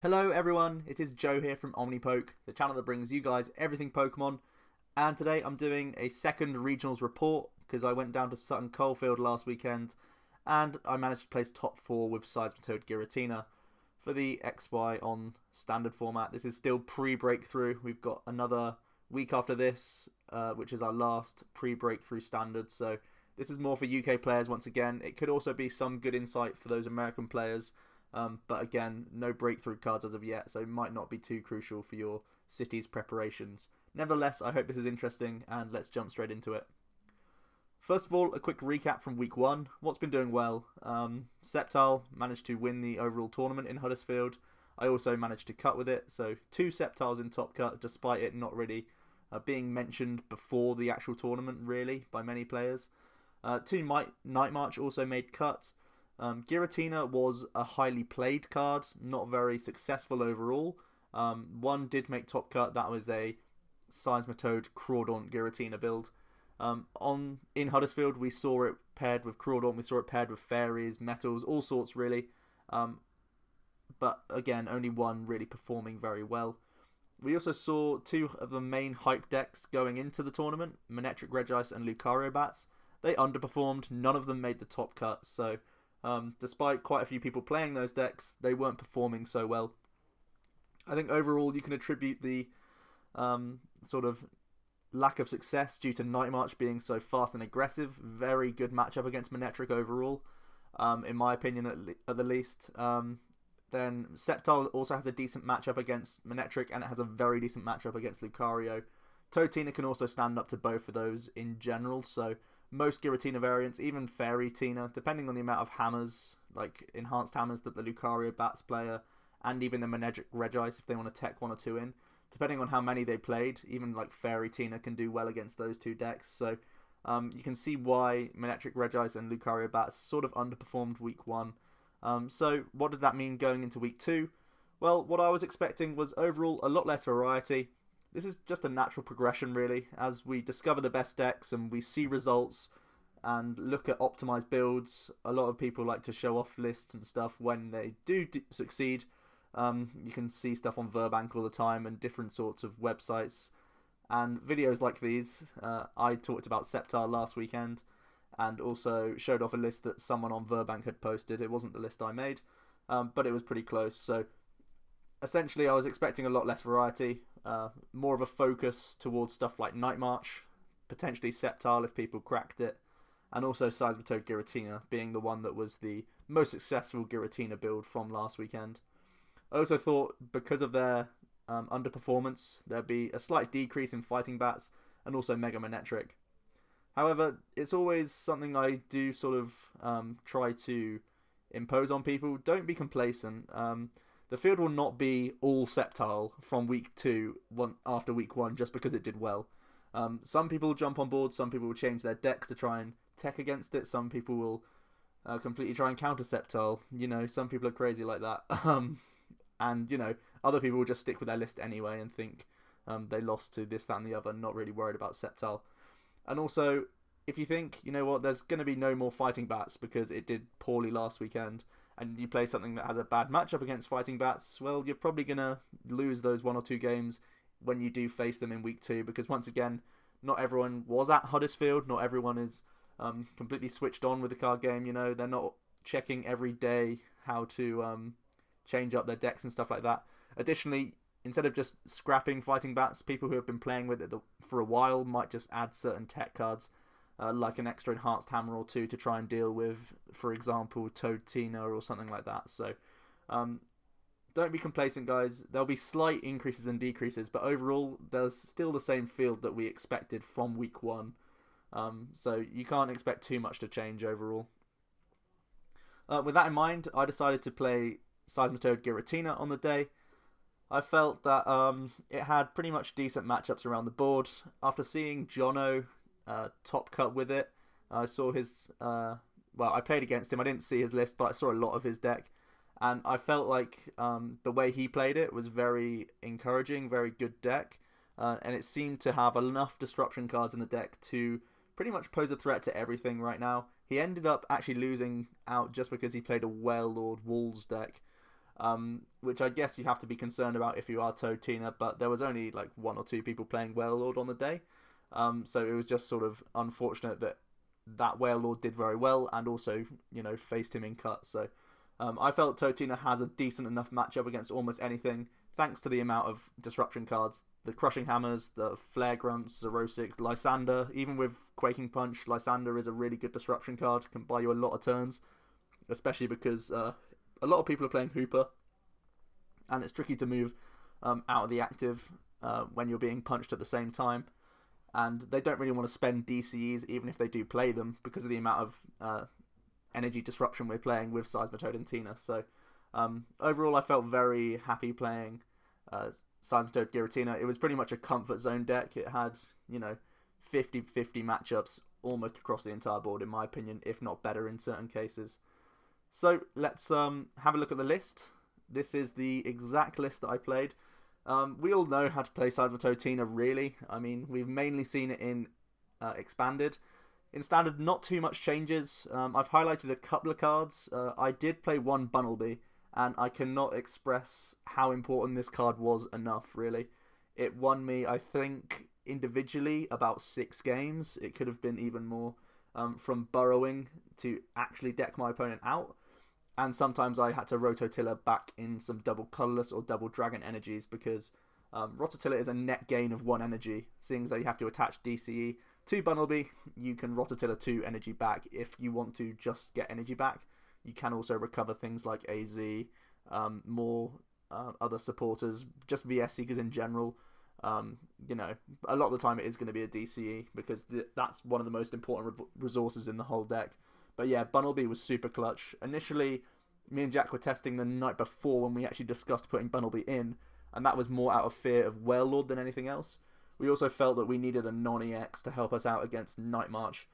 Hello everyone, it is Joe here from OmniPoke, the channel that brings you guys everything Pokemon, and today I'm doing a second regionals report because I went down to Sutton Coldfield last weekend and I managed to place top 4 with Seismitoad Giratina for the XY on standard format. This is still pre-breakthrough, we've got another week after this, which is our last pre-breakthrough standard, so this is more for UK players once again. It could also be some good insight for those American players. But again, no breakthrough cards as of yet, so it might not be too crucial for your city's preparations. Nevertheless, I hope this is interesting, and let's jump straight into it. First of all, a quick recap from week 1. What's been doing well? Yveltal managed to win the overall tournament in Huddersfield. I also managed to cut with it, so 2 Yveltals in top cut, despite it not really being mentioned before the actual tournament, really, by many players. 2 Night March also made cut. Giratina was a highly played card, not very successful overall. One did make top cut, that was a Seismitoad Crawdaunt Giratina build. In Huddersfield, we saw it paired with Crawdaunt, we saw it paired with fairies, metals, all sorts really. But again, only one really performing very well. We also saw 2 of the main hype decks going into the tournament, Manectric Regice and Lucario Bats. They underperformed, none of them made the top cut, so despite quite a few people playing those decks, they weren't performing so well. I think overall you can attribute the sort of lack of success due to Night March being so fast and aggressive. Very good matchup against Manectric overall, in my opinion at the least. Then Yveltal also has a decent matchup against Manectric, and it has a very decent matchup against Lucario. Toadtina can also stand up to both of those in general, so most Giratina variants, even Fairy Tina, depending on the amount of hammers, like enhanced hammers that the Lucario Bats player, and even the Manectric Regice if they want to tech 1 or 2 in, depending on how many they played, even like Fairy Tina can do well against those 2 decks. So you can see why Manectric Regice and Lucario Bats sort of underperformed week 1. So what did that mean going into week 2? Well, what I was expecting was overall a lot less variety. This is just a natural progression really, as we discover the best decks and we see results and look at optimized builds. A lot of people like to show off lists and stuff when they do succeed. You can see stuff on Verbank all the time and different sorts of websites and videos like these. I talked about Yveltal last weekend and also showed off a list that someone on Verbank had posted. It wasn't the list I made, but it was pretty close. So essentially I was expecting a lot less variety, more of a focus towards stuff like Night March, potentially Yveltal if people cracked it, and also Seismitoad Giratina being the one that was the most successful Giratina build from last weekend. I also thought because of their underperformance, there'd be a slight decrease in Fighting Bats and also Mega Manectric. However, it's always something I do sort of try to impose on people. Don't be complacent. The field will not be all Yveltal from week 2 after week 1 just because it did well. Some people will jump on board, some people will change their decks to try and tech against it, some people will completely try and counter Yveltal. You know, some people are crazy like that. And, you know, other people will just stick with their list anyway and think they lost to this, that and the other, not really worried about Yveltal. And also, if you think, you know what, there's going to be no more Fighting Bats because it did poorly last weekend, and you play something that has a bad matchup against Fighting Bats, well, you're probably going to lose those 1 or 2 games when you do face them in week 2, because once again, not everyone was at Huddersfield, not everyone is completely switched on with the card game, you know, they're not checking every day how to change up their decks and stuff like that. Additionally, instead of just scrapping Fighting Bats, people who have been playing with it for a while might just add certain tech cards, like an extra enhanced hammer or 2 to try and deal with, for example, Toadtina or something like that. So don't be complacent, guys. There'll be slight increases and decreases, but overall there's still the same field that we expected from week 1. So you can't expect too much to change overall. With that in mind, I decided to play Seismitoad Giratina on the day. I felt that it had pretty much decent matchups around the board. After seeing Jono top cut with it, I saw his well, I played against him. I didn't see his list, but I saw a lot of his deck, and I felt like the way he played it was very encouraging, very good deck, and it seemed to have enough disruption cards in the deck to pretty much pose a threat to everything right now. He ended up actually losing out just because he played a Wailord Wolves deck, which I guess you have to be concerned about if you are Totina, but there was only like 1 or 2 people playing Warlord on the day. So it was just sort of unfortunate that Warlord did very well and also, faced him in cut. So I felt Totina has a decent enough matchup against almost anything, thanks to the amount of disruption cards. The Crushing Hammers, the Flare Grunts, Zerosic, Lysander. Even with Quaking Punch, Lysander is a really good disruption card, can buy you a lot of turns, especially because a lot of people are playing Hooper, and it's tricky to move out of the active when you're being punched at the same time. And they don't really want to spend DCEs even if they do play them because of the amount of energy disruption we're playing with Seismitoad and Tina. So overall I felt very happy playing Seismitoad Giratina. It was pretty much a comfort zone deck. It had 50-50 matchups almost across the entire board in my opinion, if not better in certain cases. So let's have a look at the list. This is the exact list that I played. We all know how to play Seismitoad Tina, really. I mean, we've mainly seen it in Expanded. In Standard, not too much changes. I've highlighted a couple of cards. I did play one Bunnelby, and I cannot express how important this card was enough, really. It won me, I think, individually about 6 games. It could have been even more, from burrowing to actually deck my opponent out. And sometimes I had to Rototiller back in some double colourless or double dragon energies because Rototiller is a net gain of 1 energy. Seeing as though you have to attach DCE to Bunnelby, you can Rototiller 2 energy back if you want to just get energy back. You can also recover things like AZ, more other supporters, just VS Seekers in general. A lot of the time it is going to be a DCE because that's one of the most important resources in the whole deck. But yeah, Bunnelby was super clutch. Initially, me and Jack were testing the night before when we actually discussed putting Bunnelby in, and that was more out of fear of Warlord than anything else. We also felt that we needed a non-EX to help us out against Night March.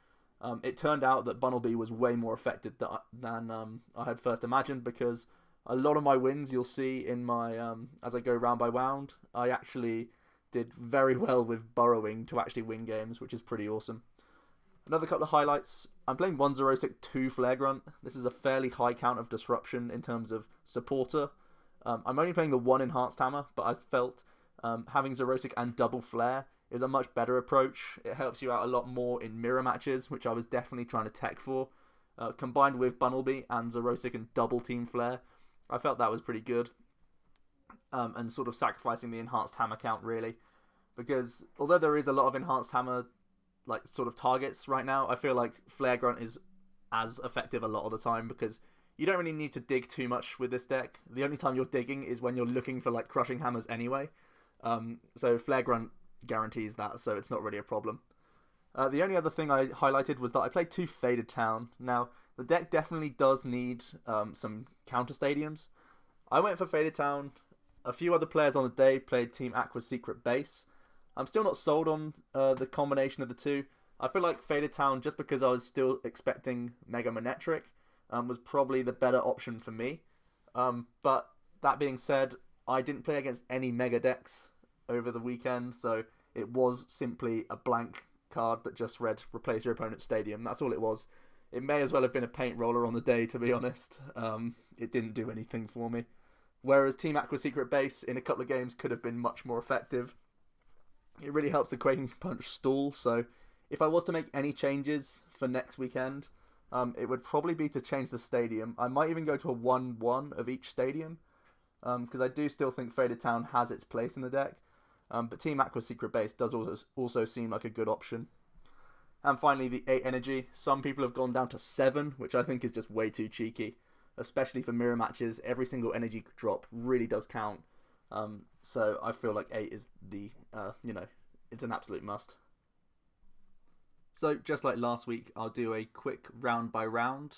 It turned out that Bunnelby was way more effective than I had first imagined because a lot of my wins you'll see in my as I go round by round, I actually did very well with burrowing to actually win games, which is pretty awesome. Another couple of highlights. I'm playing 1 Zerosic, 2 Flare Grunt. This is a fairly high count of disruption in terms of supporter. I'm only playing the 1 Enhanced Hammer, but I felt having Zerosic and double Flare is a much better approach. It helps you out a lot more in mirror matches, which I was definitely trying to tech for. Combined with Bunnelby and Zerosic and double Team Flare, I felt that was pretty good. And sort of sacrificing the Enhanced Hammer count, really. Because although there is a lot of Enhanced Hammer sort of targets right now, I feel like Flare Grunt is as effective a lot of the time because you don't really need to dig too much with this deck. The only time you're digging is when you're looking for Crushing Hammers anyway. So Flare Grunt guarantees that, so it's not really a problem. The only other thing I highlighted was that I played 2 Faded Town. Now, the deck definitely does need some counter stadiums. I went for Faded Town. A few other players on the day played Team Aqua's Secret Base. I'm still not sold on the combination of the two. I feel like Faded Town, just because I was still expecting Mega Manectric, was probably the better option for me. But that being said, I didn't play against any Mega decks over the weekend, so it was simply a blank card that just read replace your opponent's stadium. That's all it was. It may as well have been a paint roller on the day, to be honest. It didn't do anything for me. Whereas Team Aqua's Secret Base in a couple of games could have been much more effective. It really helps the Quaking Punch stall, so if I was to make any changes for next weekend, it would probably be to change the stadium. I might even go to a 1-1 of each stadium, because I do still think Faded Town has its place in the deck, but Team Aqua's Secret Base does also seem like a good option. And finally, the 8 energy. Some people have gone down to 7, which I think is just way too cheeky, especially for mirror matches. Every single energy drop really does count. So I feel like 8 is the, it's an absolute must. So just like last week, I'll do a quick round by round,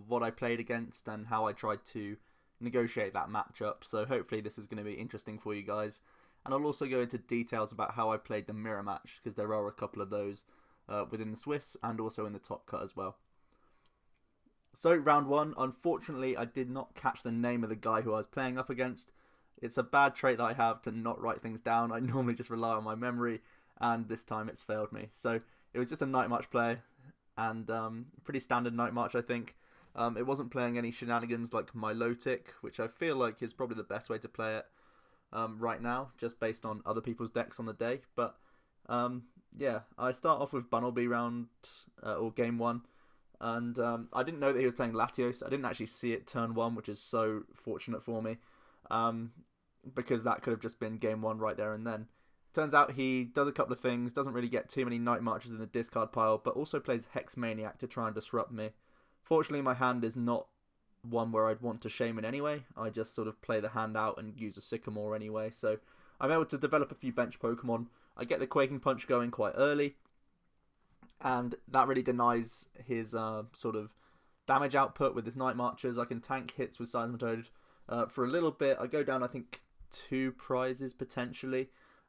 what I played against and how I tried to negotiate that matchup. So hopefully this is going to be interesting for you guys. And I'll also go into details about how I played the mirror match, because there are a couple of those within the Swiss and also in the top cut as well. So round 1, unfortunately I did not catch the name of the guy who I was playing up against. It's a bad trait that I have to not write things down. I normally just rely on my memory, and this time it's failed me. So it was just a Night March play, and pretty standard Night March, I think. It wasn't playing any shenanigans like Milotic, which I feel like is probably the best way to play it right now, just based on other people's decks on the day. But yeah, I start off with Bunnelby round or game 1. And I didn't know that he was playing Latios. I didn't actually see it turn 1, which is so fortunate for me. Because that could have just been game 1 right there and then. Turns out he does a couple of things, doesn't really get too many Night Marches in the discard pile, but also plays Hex Maniac to try and disrupt me. Fortunately, my hand is not one where I'd want to Shaman anyway. I just sort of play the hand out and use a Sycamore anyway. So I'm able to develop a few bench Pokemon. I get the Quaking Punch going quite early, and that really denies his sort of damage output with his Night Marchers. I can tank hits with Seismitoad for a little bit. I go down, I think, 2 prizes potentially.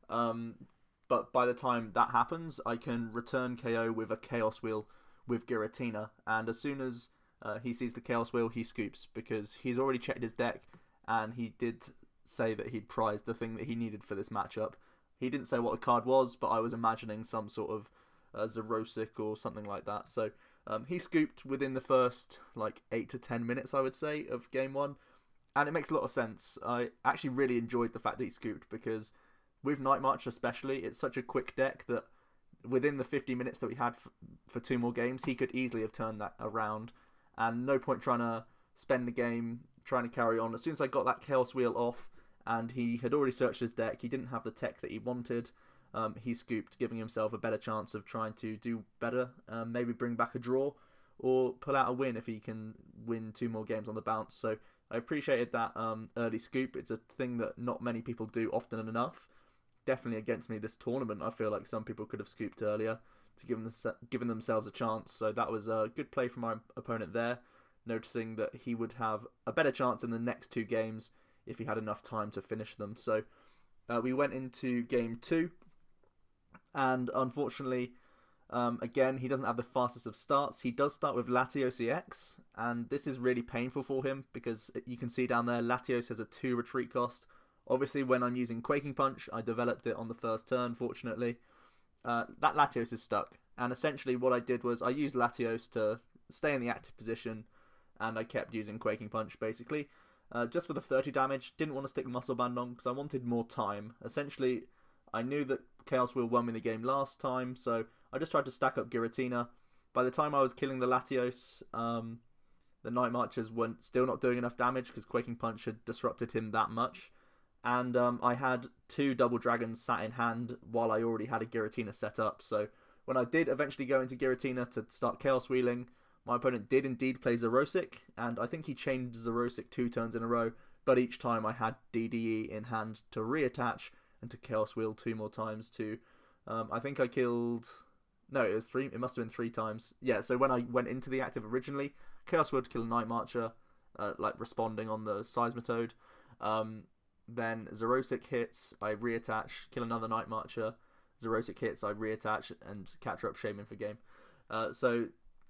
But by the time that happens, I can return KO with a Chaos Wheel with Giratina. And as soon as he sees the Chaos Wheel, he scoops, because he's already checked his deck, and he did say that he'd prized the thing that he needed for this matchup. He didn't say what the card was, but I was imagining some sort of Zerosic or something like that. So he scooped within the first 8 to 10 minutes, I would say, of game 1. And it makes a lot of sense. I actually really enjoyed the fact that he scooped, because with Night March especially, it's such a quick deck that within the 50 minutes that we had for 2 more games, he could easily have turned that around. And no point trying to spend the game trying to carry on. As soon as I got that Chaos Wheel off, and he had already searched his deck, he didn't have the tech that he wanted, he scooped, giving himself a better chance of trying to do better, maybe bring back a draw, or pull out a win if he can win 2 more games on the bounce. So I appreciated that early scoop. It's a thing that not many people do often enough. Definitely against me this tournament, I feel like some people could have scooped earlier to given themselves a chance. So that was a good play from my opponent there, noticing that he would have a better chance in the next 2 games if he had enough time to finish them. So we went into game 2, and unfortunately, again, he doesn't have the fastest of starts. He does start with Latios EX, and this is really painful for him, because you can see down there, Latios has a 2 retreat cost. Obviously, when I'm using Quaking Punch, I developed it on the first turn, fortunately. That Latios is stuck, and essentially what I did was I used Latios to stay in the active position, and I kept using Quaking Punch, basically. Just for the 30 damage, didn't want to stick Muscle Band on, because I wanted more time. Essentially, I knew that Chaos Wheel won me the game last time, so I just tried to stack up Giratina. By the time I was killing the Latios, the Night Marchers were still not doing enough damage, because Quaking Punch had disrupted him that much. And I had 2 Double Dragons sat in hand while I already had a Giratina set up. So when I did eventually go into Giratina to start Chaos Wheeling, my opponent did indeed play Zerosic, and I think he chained Zerosic 2 turns in a row, but each time I had DDE in hand to reattach and to Chaos Wheel 2 more times to, I think I killed, no, it was 3, it must have been 3 times. Yeah, so when I went into the active originally, Chaos Wheel to kill a Night Marcher, responding on the Seismitoad. Then Zerosic hits, I reattach, kill another Night Marcher. Zerosic hits, I reattach, and catch up Shaman for game. So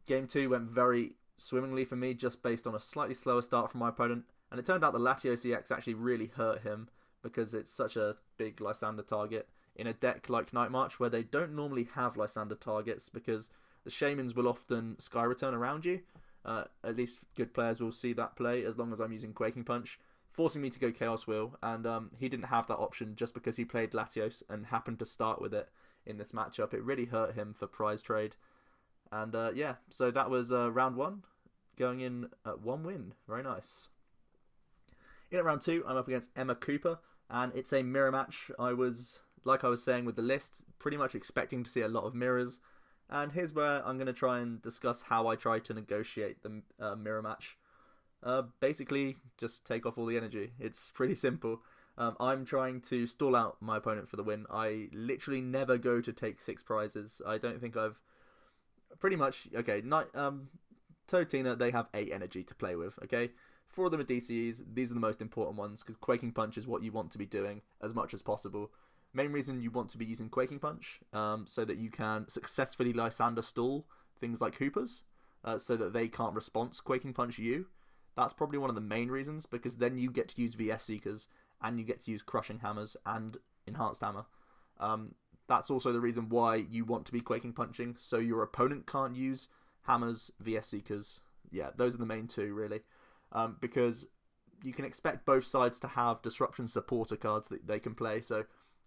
game 2 went very swimmingly for me, just based on a slightly slower start from my opponent. And it turned out the Latios EX actually really hurt him, because it's such a big Lysander target in a deck like Night March, where they don't normally have Lysander targets, because the Shamans will often Sky Return around you. At least good players will see that play, as long as I'm using Quaking Punch, forcing me to go Chaos Wheel, and he didn't have that option just because he played Latios and happened to start with it in this matchup. It really hurt him for prize trade. And yeah, so that was round 1, going in at 1 win. Very nice. In at round 2, I'm up against Emma Cooper, and it's a mirror match. Like I was saying with the list, pretty much expecting to see a lot of mirrors, and here's where I'm going to try and discuss how I try to negotiate the mirror match. Basically, just take off all the energy. It's pretty simple. I'm trying to stall out my opponent for the win. I literally never go to take 6 prizes. I don't think I've... Pretty much, okay, Toadina, they have 8 energy to play with, okay? 4 of them are DCEs. These are the most important ones, because Quaking Punch is what you want to be doing as much as possible. Main reason you want to be using Quaking Punch, so that you can successfully Lysander stall things like Hoopers, so that they can't response Quaking Punch you. That's probably one of the main reasons, because then you get to use VS Seekers, and you get to use Crushing Hammers and Enhanced Hammer. That's also the reason why you want to be Quaking Punching, so your opponent can't use Hammers, VS Seekers, yeah, those are the main two, really. Because you can expect both sides to have Disruption supporter cards that they can play. So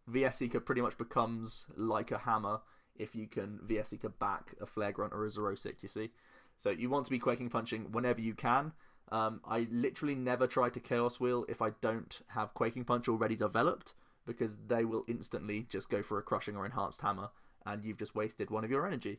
VS Seeker pretty much becomes like a hammer if you can VS Seeker back a Flare Grunt or a Xerosic, you see. So you want to be Quaking Punching whenever you can. I literally never try to Chaos Wheel if I don't have Quaking Punch already developed, because they will instantly just go for a Crushing or Enhanced Hammer, and you've just wasted one of your energy.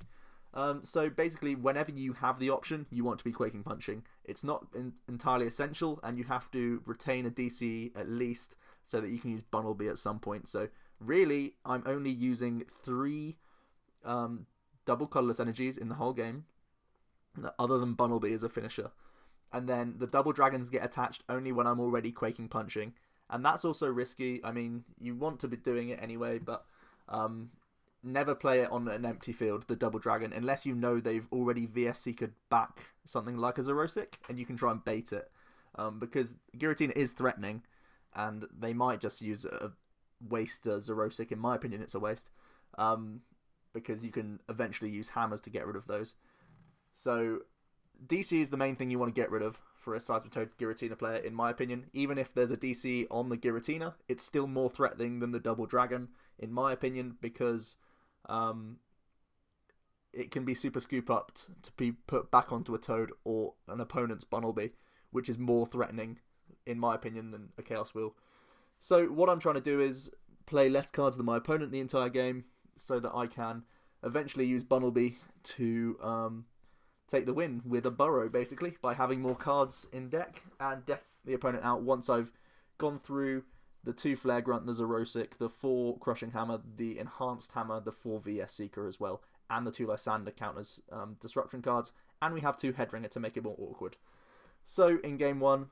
So basically, whenever you have the option, you want to be Quaking Punching. It's not entirely essential, and you have to retain a DC at least so that you can use Bunnelby at some point. So really, I'm only using 3 double colourless energies in the whole game, other than Bunnelby as a finisher. And then the double dragons get attached only when I'm already Quaking Punching. And that's also risky. I mean, you want to be doing it anyway, but never play it on an empty field, the double dragon, unless you know they've already VS Seekered back something like a Xerosic, and you can try and bait it. Because Giratina is threatening, and they might just use a waste Xerosic. In my opinion, it's a waste. Because you can eventually use hammers to get rid of those. So DC is the main thing you want to get rid of for a Seismitoad Giratina player, in my opinion. Even if there's a DC on the Giratina, it's still more threatening than the double dragon, in my opinion, because it can be super scoop up to be put back onto a Toad or an opponent's Bunnelby, which is more threatening, in my opinion, than a Chaos Wheel. So what I'm trying to do is play less cards than my opponent the entire game, so that I can eventually use Bunnelby to take the win with a burrow, basically, by having more cards in deck and deck the opponent out once I've gone through the 2 Flare Grunt, the Xerosic, the 4 Crushing Hammer, the Enhanced Hammer, the 4 VS Seeker as well, and the 2 Lysander counters Disruption cards, and we have 2 Headringer to make it more awkward. So in game 1,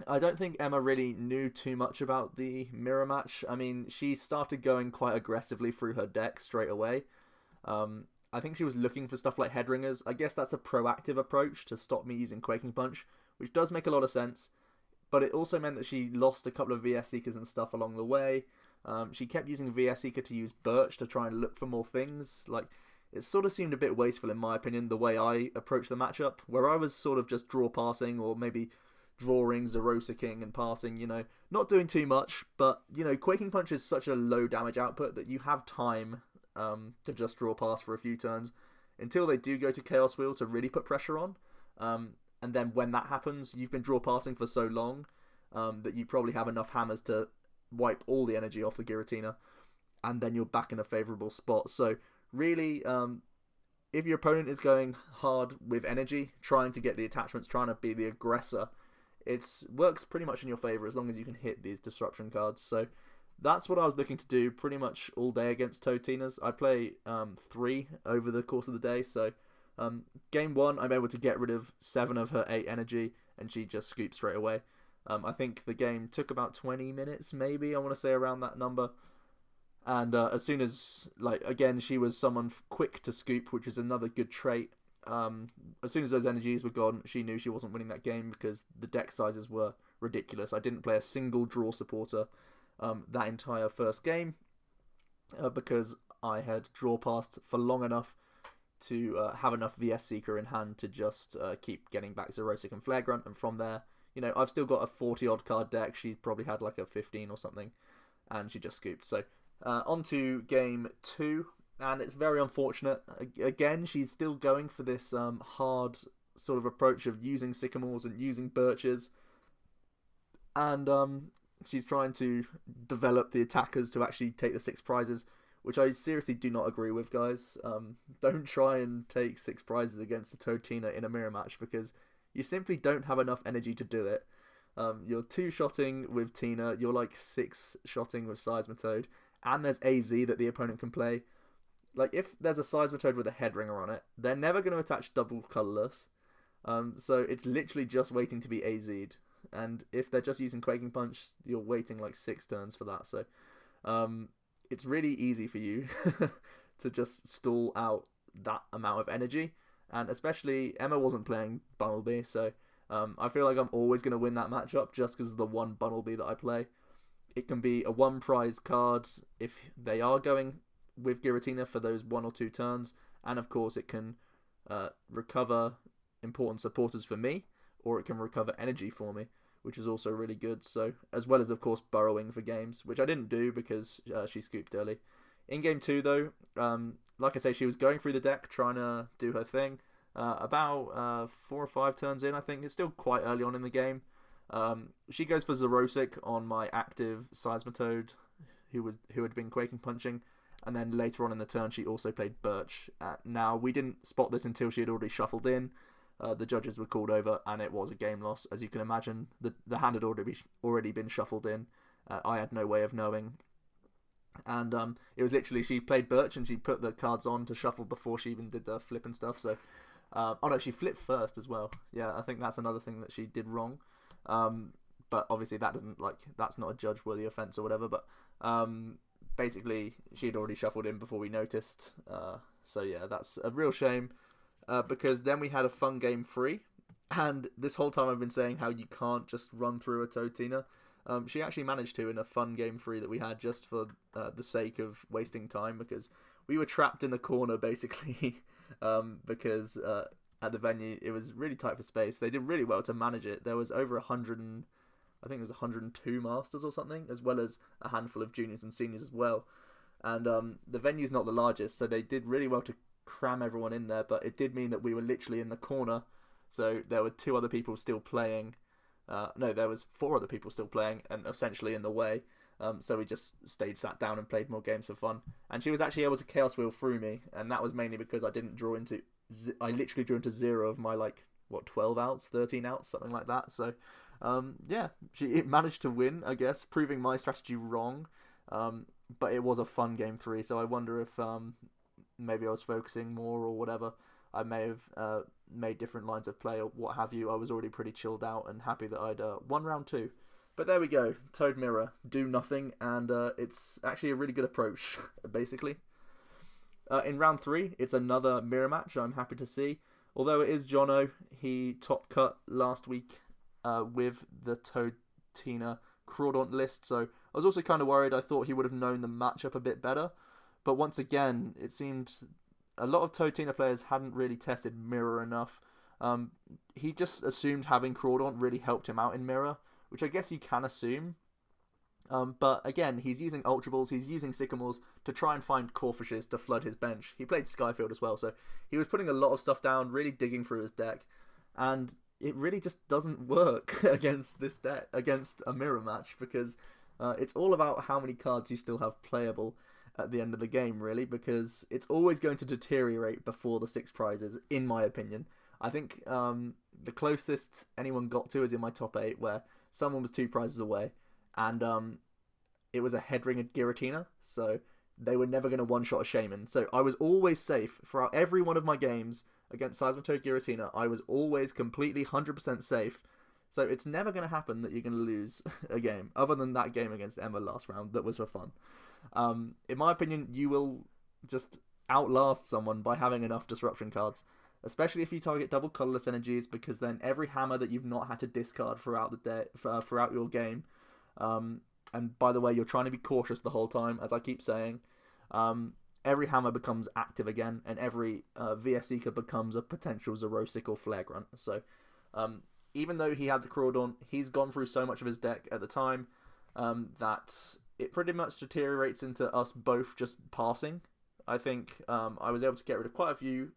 I don't think Emma really knew too much about the mirror match. I mean, she started going quite aggressively through her deck straight away. I think she was looking for stuff like Headringers. I guess that's a proactive approach to stop me using Quaking Punch, which does make a lot of sense. But it also meant that she lost a couple of VS Seekers and stuff along the way. She kept using VS Seeker to use Birch to try and look for more things. Like, it sort of seemed a bit wasteful, in my opinion, the way I approached the matchup, where I was sort of just draw passing, or maybe drawing, Xerosicing and passing, you know, not doing too much, but, you know, Quaking Punch is such a low damage output that you have time to just draw pass for a few turns until they do go to Chaos Wheel to really put pressure on. And then when that happens, you've been draw passing for so long that you probably have enough hammers to wipe all the energy off the Giratina, and then you're back in a favourable spot. So really, if your opponent is going hard with energy, trying to get the attachments, trying to be the aggressor, it works pretty much in your favour as long as you can hit these Disruption cards. So that's what I was looking to do pretty much all day against Toadtinas. I play 3 over the course of the day, so game 1 I'm able to get rid of 7 of her 8 energy, and she just scoops straight away. I think the game took about 20 minutes, maybe, I want to say around that number. And as soon as, like, again, she was someone quick to scoop, which is another good trait. As soon as those energies were gone, she knew she wasn't winning that game because the deck sizes were ridiculous. I didn't play a single draw supporter that entire first game because I had draw passed for long enough to have enough VS Seeker in hand to just keep getting back Xerosic and Flare Grunt, and from there, you know, I've still got a 40 odd card deck. She probably had like a 15 or something, and she just scooped. So on to game 2, and it's very unfortunate. Again, she's still going for this hard sort of approach of using Sycamores and using Birches, and she's trying to develop the attackers to actually take the 6 prizes, which I seriously do not agree with, guys. Don't try and take 6 prizes against a Toadtina in a mirror match, because you simply don't have enough energy to do it. You're 2-shotting with Tina, you're like 6-shotting with Seismitoad, and there's AZ that the opponent can play. Like, if there's a Seismitoad with a Headringer on it, they're never going to attach double colourless. So it's literally just waiting to be AZ'd. And if they're just using Quaking Punch, you're waiting like 6 turns for that. So it's really easy for you to just stall out that amount of energy. And especially, Emma wasn't playing Bunnelby, so I feel like I'm always going to win that matchup just because of the one Bunnelby that I play. It can be a 1 prize card if they are going with Giratina for those 1 or 2 turns. And of course, it can recover important supporters for me, or it can recover energy for me, which is also really good. So, as well as, of course, burrowing for games, which I didn't do because she scooped early. In game 2, though, like I say, she was going through the deck, trying to do her thing. About 4 or 5 turns in, I think. It's still quite early on in the game. She goes for Zerosic on my active Seismitoad, who had been Quaking Punching. And then later on in the turn, she also played Birch. Now, we didn't spot this until she had already shuffled in. The judges were called over, and it was a game loss. As you can imagine, the hand had already been shuffled in. I had no way of knowing. And it was literally, she played Birch, and she put the cards on to shuffle before she even did the flip and stuff. So, oh no, she flipped first as well. Yeah, I think that's another thing that she did wrong. But obviously that's not a judge-worthy offence or whatever. But basically, she had already shuffled in before we noticed. So yeah, that's a real shame. Because then we had a fun game 3, and this whole time I've been saying how you can't just run through a Toadina. She actually managed to in a fun game 3 that we had just for the sake of wasting time, because we were trapped in a corner basically because at the venue it was really tight for space. They did really well to manage it. There was over 100 and I think it was 102 masters or something, as well as a handful of juniors and seniors as well. And the venue's not the largest, so they did really well to cram everyone in there, but it did mean that we were literally in the corner. So there were 2 other people still playing. No, there was 4 other people still playing, and essentially in the way. So we just sat down and played more games for fun. And she was actually able to Chaos Wheel through me, and that was mainly because I didn't draw into... I literally drew into 0 of my, 12 outs, 13 outs, something like that. So, yeah, she managed to win, I guess, proving my strategy wrong. But it was a fun game 3, so I wonder if maybe I was focusing more or whatever. I may have made different lines of play or what have you. I was already pretty chilled out and happy that I'd won round 2. But there we go. Toad Mirror. Do nothing, and it's actually a really good approach, basically. In round 3, it's another mirror match I'm happy to see. Although it is Jono, he top cut last week with the Toadina Crawdaunt list, so I was also kind of worried. I thought he would have known the matchup a bit better. But once again, it seemed a lot of Toadina players hadn't really tested Mirror enough. He just assumed having Crawdaunt really helped him out in Mirror, which I guess you can assume. But again, he's using Ultra Balls, he's using Sycamores to try and find Corfishes to flood his bench. He played Skyfield as well, so he was putting a lot of stuff down, really digging through his deck. And it really just doesn't work against this deck, against a Mirror match, because it's all about how many cards you still have playable at the end of the game, really, because it's always going to deteriorate before the 6 prizes, in my opinion. I think the closest anyone got to is in my top 8, where someone was 2 prizes away, and it was a head ring at Giratina, so they were never going to one-shot a Shaman. So I was always safe throughout every one of my games against Seismitoad Giratina. I was always completely 100% safe. So it's never going to happen that you're going to lose a game, other than that game against Emma last round that was for fun. In my opinion, you will just outlast someone by having enough disruption cards, especially if you target double colorless energies, because then every hammer that you've not had to discard throughout the day, throughout your game, and by the way, you're trying to be cautious the whole time, as I keep saying, every hammer becomes active again, and every VS Seeker becomes a potential Zerosic or Flare Grunt. So even though he had the Crawdaunt, he's gone through so much of his deck at the time that it pretty much deteriorates into us both just passing. I think I was able to get rid of quite a few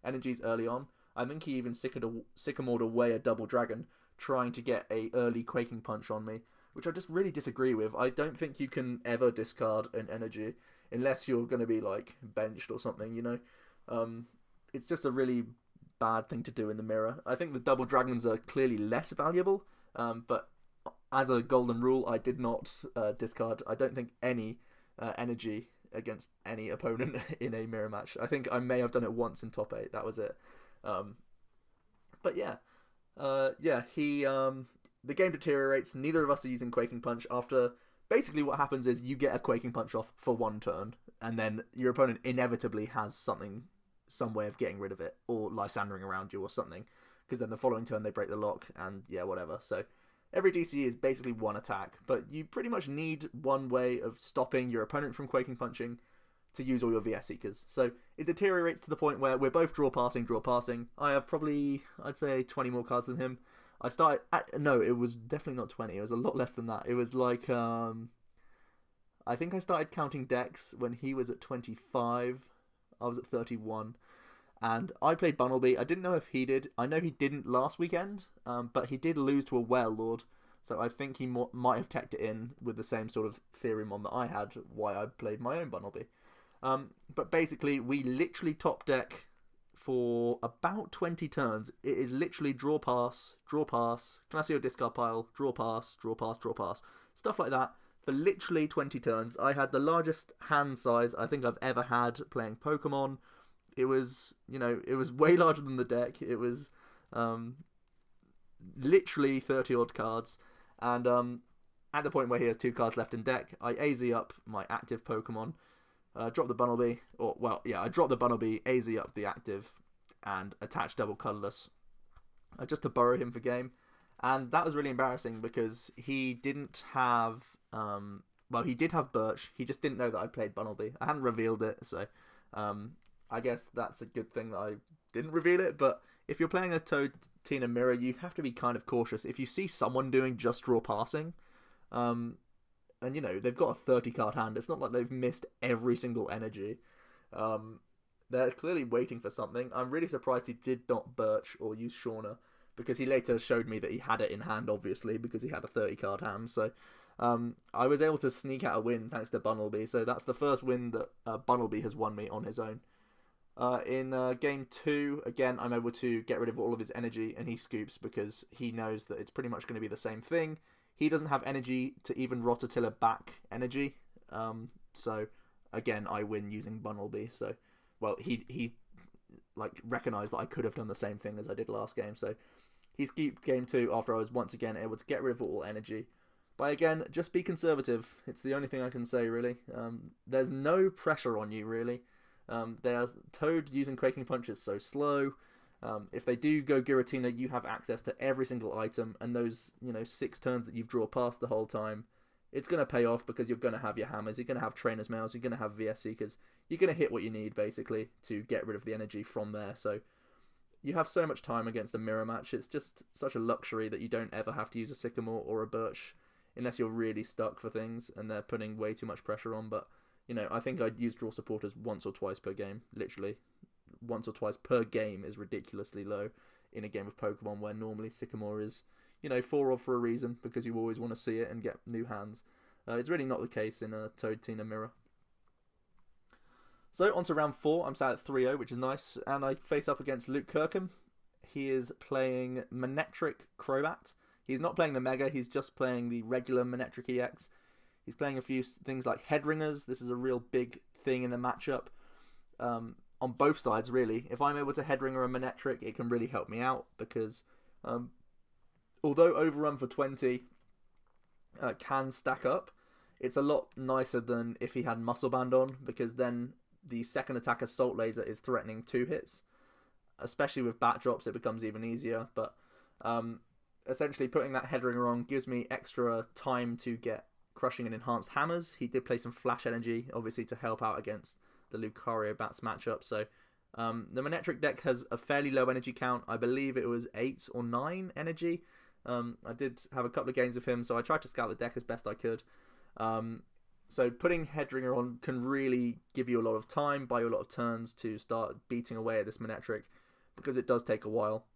energies early on. I think he even sycamored away a double dragon, trying to get a early Quaking Punch on me, which I just really disagree with. I don't think you can ever discard an energy unless you're going to be benched or something, you know. It's just a really bad thing to do in the Mirror. I think the double dragons are clearly less valuable, but as a golden rule, I did not discard, I don't think, any energy against any opponent in a Mirror match. I think I may have done it once in top 8, that was it. But yeah. The game deteriorates. Neither of us are using Quaking Punch. After basically what happens is you get a Quaking Punch off for 1 turn, and then your opponent inevitably has some way of getting rid of it, or Lysandering around you or something, because then the following turn they break the lock, and yeah, whatever. So every DCE is basically 1 attack, but you pretty much need one way of stopping your opponent from Quaking Punching to use all your VS Seekers. So it deteriorates to the point where we're both draw passing. I have probably, I'd say, 20 more cards than him. No, it was definitely not 20. It was a lot less than that. It was like, I think I started counting decks when he was at 25. I was at 31. And I played Bunnelby. I didn't know if he did. I know he didn't last weekend, but he did lose to a Warelord. So I think he might have teched it in with the same sort of theory mon that I had, why I played my own Bunnelby. But basically, we literally top deck for about 20 turns. It is literally draw, pass. Can I see your discard pile? Draw, pass. Stuff like that for literally 20 turns. I had the largest hand size I think I've ever had playing Pokemon. It was, it was way larger than the deck. It was literally 30 odd cards. And at the point where he has 2 cards left in deck, I AZ up my active Pokemon, drop the Bunnelby, I drop the Bunnelby, AZ up the active, and attach double Colourless just to borrow him for game. And that was really embarrassing because he didn't have, he did have Birch, he just didn't know that I played Bunnelby. I hadn't revealed it, so I guess that's a good thing that I didn't reveal it, but if you're playing a Tina Mirror, you have to be kind of cautious. If you see someone doing just draw passing, and they've got a 30 card hand, it's not like they've missed every single energy. They're clearly waiting for something. I'm really surprised he did not Birch or use Shauna, because he later showed me that he had it in hand, obviously, because he had a 30 card hand. So I was able to sneak out a win thanks to Bunnelby. So that's the first win that Bunnelby has won me on his own. In game 2, again, I'm able to get rid of all of his energy, and he scoops because he knows that it's pretty much going to be the same thing. He doesn't have energy to even Rototiller back energy, so again, I win using Bunnelby. So, he recognised that I could have done the same thing as I did last game, so he scooped game 2 after I was once again able to get rid of all energy. But again, just be conservative. It's the only thing I can say, really. There's no pressure on you, really. There's Toad using Quaking Punch is so slow. If they do go Giratina, you have access to every single item, and those 6 turns that you've drawn past the whole time, it's going to pay off because you're going to have your hammers, you're going to have Trainer's Mails, you're going to have VS Seekers, you're going to hit what you need basically to get rid of the energy from there. So you have so much time against a mirror match. It's just such a luxury that you don't ever have to use a Sycamore or a Birch unless you're really stuck for things and they're putting way too much pressure on. But I think I'd use draw supporters once or twice per game. Literally, once or twice per game is ridiculously low in a game of Pokemon where normally Sycamore is, 4 odd for a reason because you always want to see it and get new hands. It's really not the case in a Toad Tina Mirror. So, on to round 4. I'm sat at 3-0, which is nice, and I face up against Luke Kirkham. He is playing Manectric Crobat. He's not playing the Mega, he's just playing the regular Manectric EX. He's playing a few things like Headringers. This is a real big thing in the matchup. On both sides, really. If I'm able to Headringer a Manectric, it can really help me out because although Overrun for 20 can stack up, it's a lot nicer than if he had Muscle Band on, because then the second attack Assault Laser is threatening 2 hits. Especially with Bat Drops, it becomes even easier. But essentially, putting that Headringer on gives me extra time to get Crushing and Enhanced Hammers. He did play some Flash Energy, obviously, to help out against the Lucario Bats matchup. So the Manectric deck has a fairly low energy count. I believe it was 8 or 9 energy. I did have a couple of games with him, so I tried to scout the deck as best I could. So putting Headringer on can really give you a lot of time, buy you a lot of turns to start beating away at this Manectric, because it does take a while.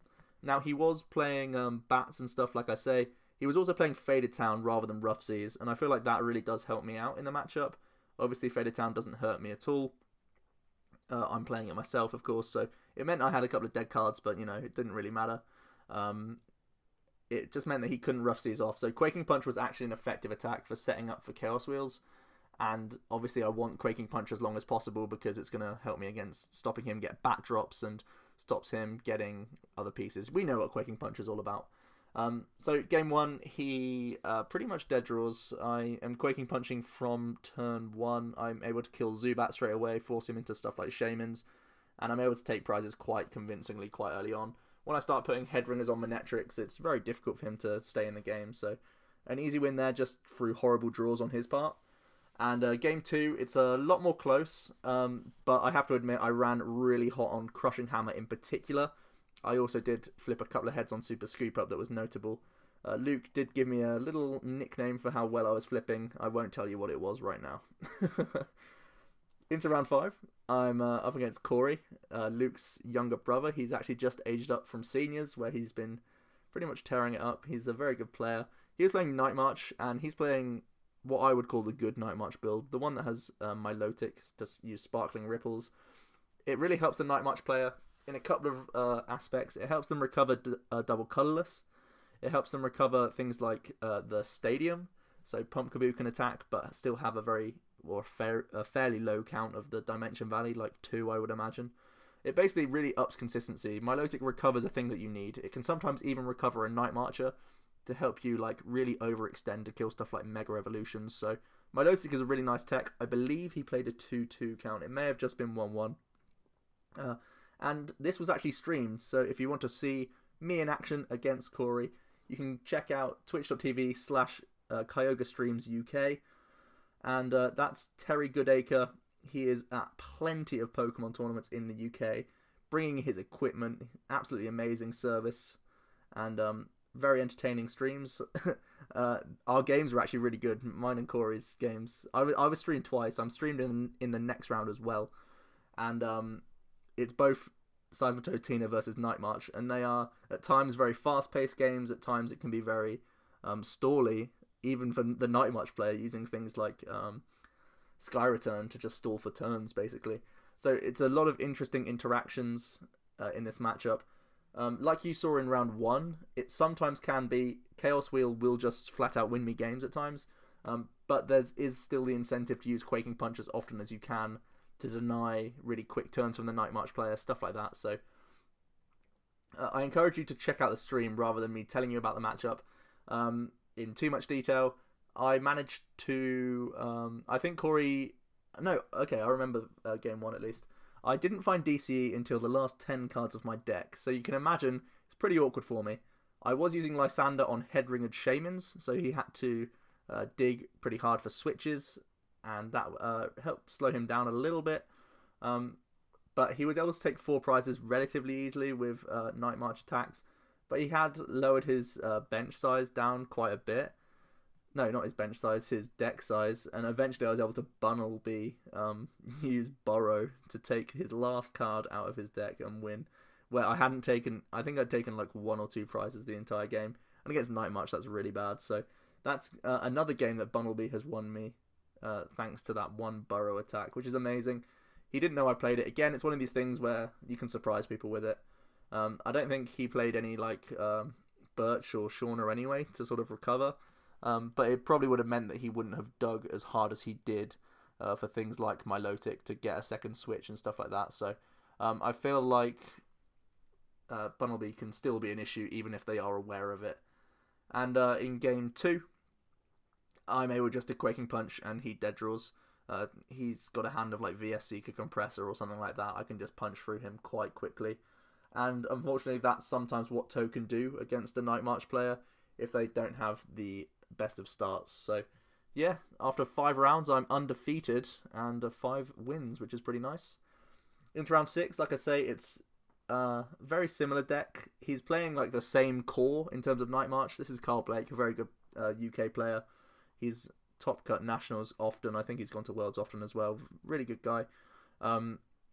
Now, he was playing Bats and stuff, like I say. He was also playing Faded Town rather than Rough Seas, and I feel like that really does help me out in the matchup. Obviously, Faded Town doesn't hurt me at all. I'm playing it myself, of course, so it meant I had a couple of dead cards, but, it didn't really matter. It just meant that he couldn't Rough Seas off. So Quaking Punch was actually an effective attack for setting up for Chaos Wheels, and obviously I want Quaking Punch as long as possible because it's going to help me against stopping him get Bat Drops and stops him getting other pieces. We know what Quaking Punch is all about. So game 1, he pretty much dead draws. I am Quaking Punching from turn 1. I'm able to kill Zubat straight away, force him into stuff like Shamans, and I'm able to take prizes quite convincingly quite early on. When I start putting Headringers on Manectrics, it's very difficult for him to stay in the game, so an easy win there just through horrible draws on his part. And game 2, it's a lot more close, but I have to admit I ran really hot on Crushing Hammer in particular. I also did flip a couple of heads on Super Scoop Up that was notable. Luke did give me a little nickname for how well I was flipping. I won't tell you what it was right now. Into round 5, I'm up against Corey, Luke's younger brother. He's actually just aged up from seniors, where he's been pretty much tearing it up. He's a very good player. He was playing Night March, and he's playing what I would call the good Night March build, the one that has Milotic to use Sparkling Ripples. It really helps the Night March player in a couple of aspects. It helps them recover double colourless. It helps them recover things like the Stadium, so Pumpkaboo can attack but still have a fairly low count of the Dimension Valley, like 2 I would imagine. It basically really ups consistency. Milotic recovers a thing that you need. It can sometimes even recover a Night Marcher to help you like really overextend to kill stuff like Mega Evolutions. So Milotic is a really nice tech. I believe he played a 2-2 count. It may have just been 1-1. And this was actually streamed, so if you want to see me in action against Corey, you can check out twitch.tv/Kyogre Streams UK. And that's Terry Goodacre. He is at plenty of Pokemon tournaments in the UK, bringing his equipment, absolutely amazing service, and very entertaining streams. Our games were actually really good, mine and Corey's games. I was streamed twice. I'm streamed in the next round as well. And it's both Seismitoad Tina versus Night March, and they are at times very fast-paced games. At times it can be very stally, even for the Night March player, using things like Sky Return to just stall for turns, basically. So it's a lot of interesting interactions in this matchup. Like you saw in round 1, it sometimes can be Chaos Wheel will just flat out win me games at times, but there is still the incentive to use Quaking Punch as often as you can to deny really quick turns from the Night March player, stuff like that. So I encourage you to check out the stream rather than me telling you about the matchup in too much detail. I managed to, I think Corey, no, okay, I remember game 1 at least. I didn't find DCE until the last 10 cards of my deck, so you can imagine it's pretty awkward for me. I was using Lysander on Headringed Shamans, so he had to dig pretty hard for switches, and that helped slow him down a little bit. But he was able to take 4 prizes relatively easily with Night March attacks, but he had lowered his bench size down quite a bit. No, not his bench size, his deck size, and eventually I was able to Bunnelby use Burrow to take his last card out of his deck and win, where I hadn't taken, I think I'd taken like 1 or 2 prizes the entire game, and against Night March that's really bad. So that's another game that Bunnelby has won me, thanks to that 1 Burrow attack, which is amazing. He didn't know I played it. Again, it's one of these things where you can surprise people with it. I don't think he played any like Birch or Shauna anyway to sort of recover. But it probably would have meant that he wouldn't have dug as hard as he did for things like Milotic to get a second switch and stuff like that. So I feel like Bunnelby can still be an issue even if they are aware of it. And in game 2, I'm able just to Quaking Punch and he dead draws. He's got a hand of like VS Seeker Compressor or something like that. I can just punch through him quite quickly. And unfortunately that's sometimes what Toe can do against a Night March player if they don't have the best of starts. So yeah, after 5 rounds I'm undefeated and 5 wins, which is pretty nice. Into round 6, like I say, it's a very similar deck. He's playing like the same core in terms of Night March. This is Carl Blake, a very good UK player. He's top cut nationals often. I think he's gone to worlds often as well. Really good guy.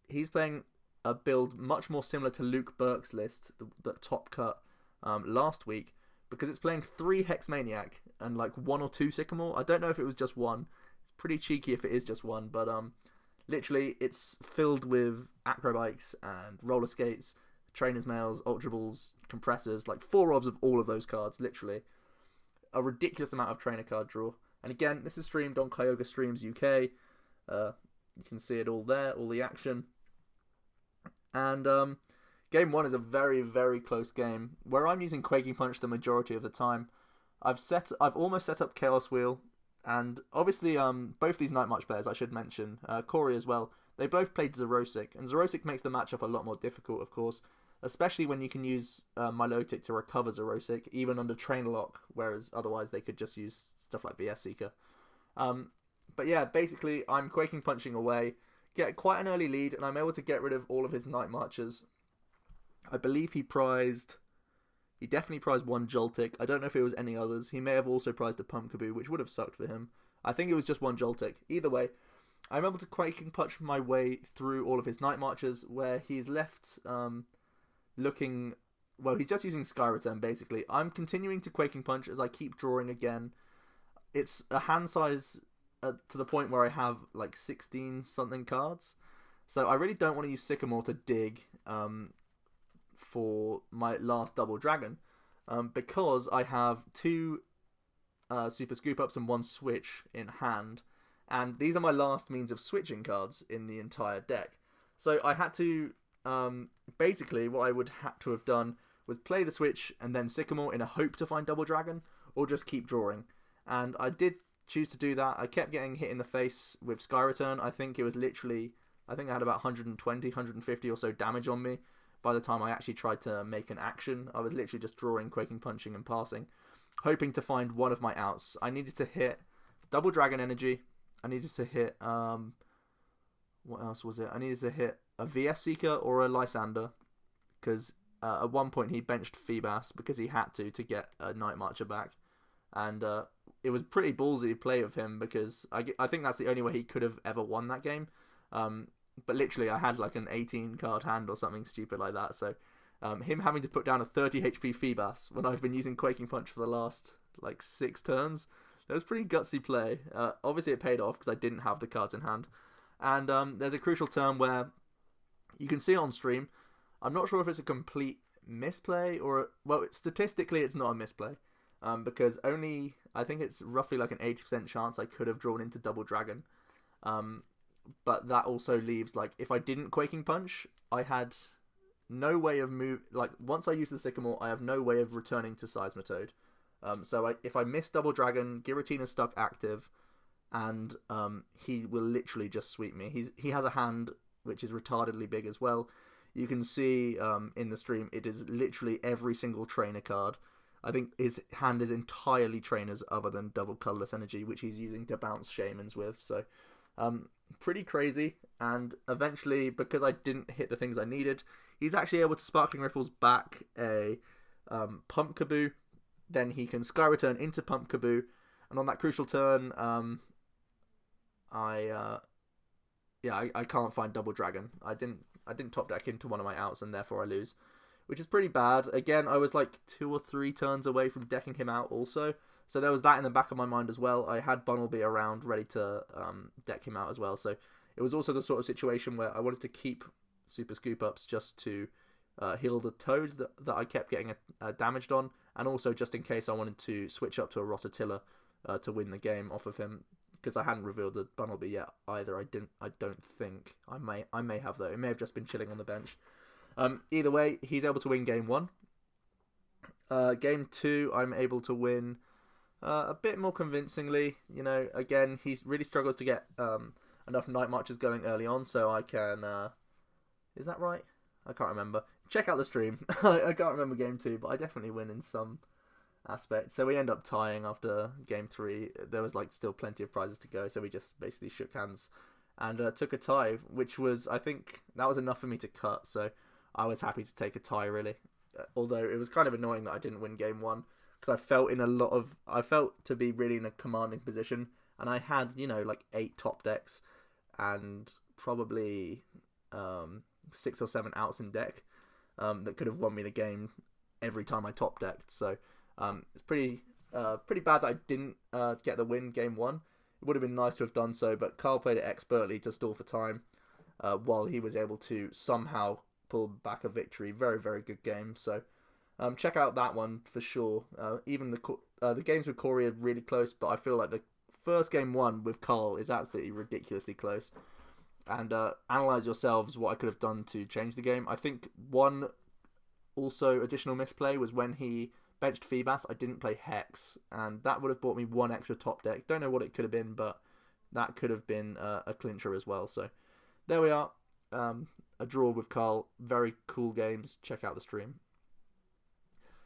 He's playing a build much more similar to Luke Burke's list, the top cut last week, because it's playing 3 Hex Maniac and like 1 or 2 Sycamore. I don't know if it was just 1. It's pretty cheeky if it is just 1, but literally it's filled with Acrobikes and Roller Skates, Trainers Mails, Ultra Balls, Compressors, like 4 of all of those cards, literally. A ridiculous amount of trainer card draw. And again, this is streamed on Kyogre Streams UK. You can see it all there, all the action. And game 1 is a very, very close game where I'm using Quaking Punch the majority of the time. I've almost set up Chaos Wheel, and obviously both these Night March players, I should mention, Corey as well, they both played Xerosic, and Xerosic makes the matchup a lot more difficult, of course, especially when you can use Milotic to recover Xerosic, even under Trainer Lock, whereas otherwise they could just use stuff like VS Seeker. But yeah, basically, I'm Quaking Punching away, get quite an early lead, and I'm able to get rid of all of his Night Marchers. I believe he definitely prized one Joltik. I don't know if it was any others. He may have also prized a Pumpkaboo, which would have sucked for him. I think it was just one Joltik. Either way, I'm able to Quaking Punch my way through all of his Night Marchers, where he's left looking... Well, he's just using Sky Return, basically. I'm continuing to Quaking Punch as I keep drawing again. It's a hand size to the point where I have like 16-something cards. So I really don't want to use Sycamore to dig for my last double dragon. Because I have 2 Super Scoop Ups and 1 Switch in hand. And these are my last means of switching cards in the entire deck. So I had to... basically, what I would have to have done was play the Switch and then Sycamore in a hope to find double dragon, or just keep drawing. And I did choose to do that. I kept getting hit in the face with Sky Return. I think it was literally... I think I had about 120, 150 or so damage on me by the time I actually tried to make an action. I was literally just drawing, Quaking Punching and passing, hoping to find one of my outs. I needed to hit double dragon energy. I needed to hit... what else was it? I needed to hit a VS Seeker or a Lysander, because at one point he benched Feebas because he had to get a Night Marcher back, and it was pretty ballsy play of him, because I think that's the only way he could have ever won that game. But literally I had like an 18 card hand or something stupid like that, so him having to put down a 30 HP Feebas when I've been using Quaking Punch for the last like 6 turns, that was pretty gutsy play. Obviously it paid off because I didn't have the cards in hand. And there's a crucial turn where you can see it on stream. I'm not sure if it's a complete misplay or... Well, statistically, it's not a misplay. Because only... I think it's roughly like an 80% chance I could have drawn into double dragon. But that also leaves, like, if I didn't Quaking Punch, I had no way of move... Like, once I use the Sycamore, I have no way of returning to Seismitoad. So if I miss double dragon, Giratina's stuck active... and he will literally just sweep me. He has a hand which is retardedly big as well. You can see in the stream, it is literally every single trainer card. I think his hand is entirely trainers other than double colorless energy, which he's using to bounce shamans with. So pretty crazy. And eventually, because I didn't hit the things I needed, he's actually able to Sparkling Ripples back a Pumpkaboo. Then he can Sky Return into Pumpkaboo. And on that crucial turn, I can't find double dragon. I didn't top deck into one of my outs, and therefore I lose, which is pretty bad. Again, I was like 2 or 3 turns away from decking him out also, so there was that in the back of my mind as well. I had Bunnelby around ready to deck him out as well, so it was also the sort of situation where I wanted to keep Super Scoop Ups just to heal the Toad that I kept getting damaged on, and also just in case I wanted to switch up to a Rototilla to win the game off of him, because I hadn't revealed the Bunnelby yet either. I don't think. I may have, though. It may have just been chilling on the bench. Either way, he's able to win game 1. Game 2, I'm able to win a bit more convincingly. You know, again, he really struggles to get enough Night Marches going early on, so I can... is that right? I can't remember. Check out the stream. I can't remember game 2, but I definitely win in some aspect. So we end up tying after game 3. There was like still plenty of prizes to go, so we just basically shook hands and took a tie, which was, I think that was enough for me to cut, so I was happy to take a tie, really. Although it was kind of annoying that I didn't win game 1, because I felt to be really in a commanding position, and I had, you know, like 8 top decks and probably 6 or 7 outs in deck that could have won me the game every time I top decked. So it's pretty bad that I didn't get the win game 1. It would have been nice to have done so, but Carl played it expertly to stall for time while he was able to somehow pull back a victory. Very, very good game. So check out that one for sure. Even the games with Corey are really close, but I feel like the first game 1 with Carl is absolutely ridiculously close. And analyze yourselves what I could have done to change the game. I think one also additional misplay was when he benched Feebas. I didn't play Hex, and that would have bought me 1 extra top deck. Don't know what it could have been, but that could have been a clincher as well. So there we are. A draw with Carl. Very cool games. Check out the stream.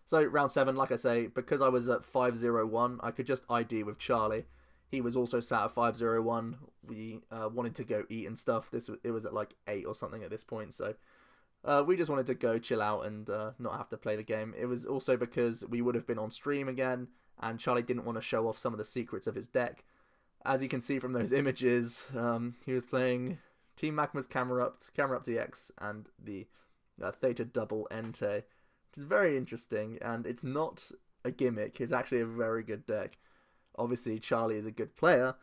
So round 7, like I say, because I was at 5-0-1, I could just ID with Charlie. he was also sat at 5-0-1. We wanted to go eat and stuff. It was at like 8 or something at this point, so we just wanted to go chill out and not have to play the game. It was also because we would have been on stream again, and Charlie didn't want to show off some of the secrets of his deck. As you can see from those images, he was playing Team Magma's Camera Up DX and the Theta Double Entei, which is very interesting, and it's not a gimmick. It's actually a very good deck. Obviously, Charlie is a good player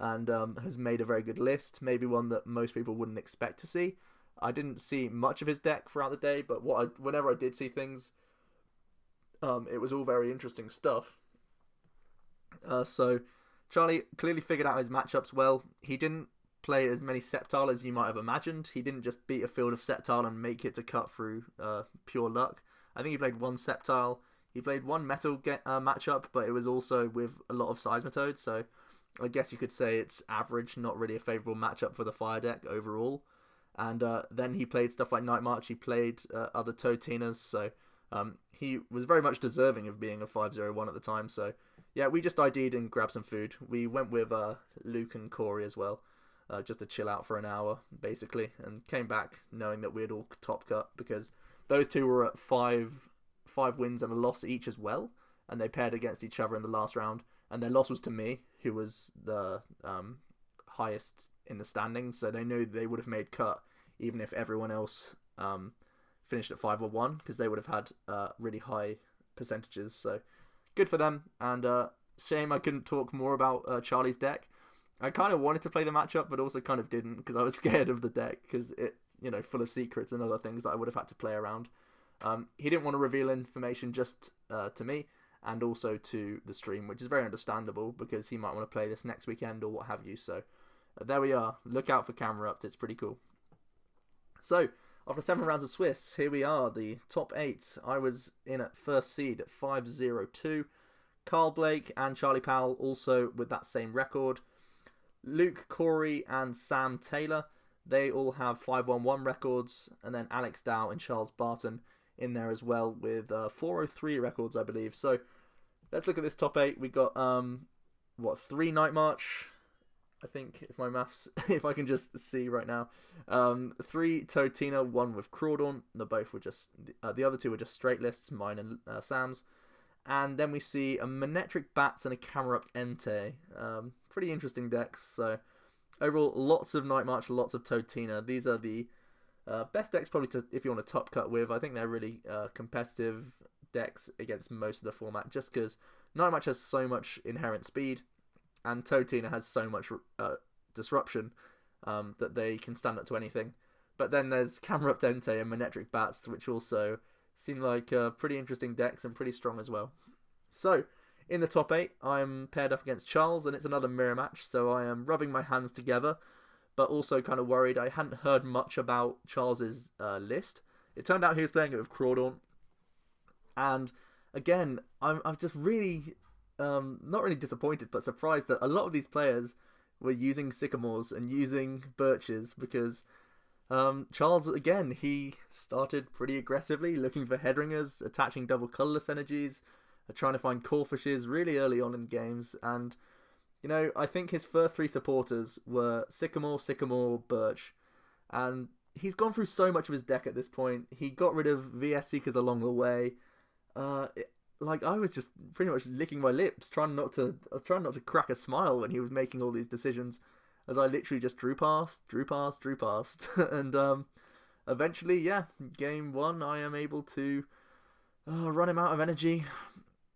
and has made a very good list, maybe one that most people wouldn't expect to see. I didn't see much of his deck throughout the day, but whenever I did see things, it was all very interesting stuff. So Charlie clearly figured out his matchups well. He didn't play as many Sceptile as you might have imagined. He didn't just beat a field of Sceptile and make it to cut through pure luck. I think he played one Sceptile. He played one Metal matchup, but it was also with a lot of Seismitoad, so I guess you could say it's average, not really a favourable matchup for the Fire deck overall. And then he played stuff like Night March, he played other Totinas, so he was very much deserving of being a 5-0-1 at the time. So yeah, we just ID'd and grabbed some food. We went with Luke and Corey as well, just to chill out for an hour, basically, and came back knowing that we had all top cut, because those two were at 5 wins and a loss each as well, and they paired against each other in the last round, and their loss was to me, who was the highest in the standings, so they knew they would have made cut even if everyone else finished at 5 or 1, because they would have had really high percentages. So good for them, and shame I couldn't talk more about Charlie's deck. I kind of wanted to play the matchup, but also kind of didn't, because I was scared of the deck, because it's, you know, full of secrets and other things that I would have had to play around. He didn't want to reveal information just to me and also to the stream, which is very understandable, because he might want to play this next weekend or what have you. So there we are. Look out for Camera Up. It's pretty cool. So after 7 rounds of Swiss, here we are, the top 8. I was in at first seed at 5-0-2. Carl Blake and Charlie Powell also with that same record. Luke, Corey and Sam Taylor, they all have 5-1-1 records, and then Alex Dow and Charles Barton in there as well with 403 records, I believe. So let's look at this top 8. We got 3 Night March, I think, if my maths, if I can just see right now. 3 Totina, 1 with Crawdaunt. The other 2 were just straight lists, mine and Sam's. And then we see a Manectric Bats and a Camera Up Entei. Pretty interesting decks. So overall, lots of Night March, lots of Totina. These are the best decks probably if you want to top cut with. I think they're really competitive decks against most of the format, just because Night March has so much inherent speed and Totina has so much disruption that they can stand up to anything. But then there's Camera Up Entei and Manectric Bats, which also seem like pretty interesting decks and pretty strong as well. So in the top 8, I'm paired up against Charles, and it's another mirror match, so I am rubbing my hands together, but also kind of worried. I hadn't heard much about Charles's list. It turned out he was playing it with Crawdaunt, and again, I'm just really, not really disappointed, but surprised that a lot of these players were using Sycamores and using Birches, because Charles, again, he started pretty aggressively, looking for Headringers, attaching double colourless energies, trying to find Corefishes really early on in games, and you know, I think his first 3 supporters were Sycamore, Birch, and he's gone through so much of his deck at this point. He got rid of VS Seekers along the way. I was just pretty much licking my lips, trying not to crack a smile when he was making all these decisions, as I literally just drew past, and eventually, yeah, game 1, I am able to run him out of energy,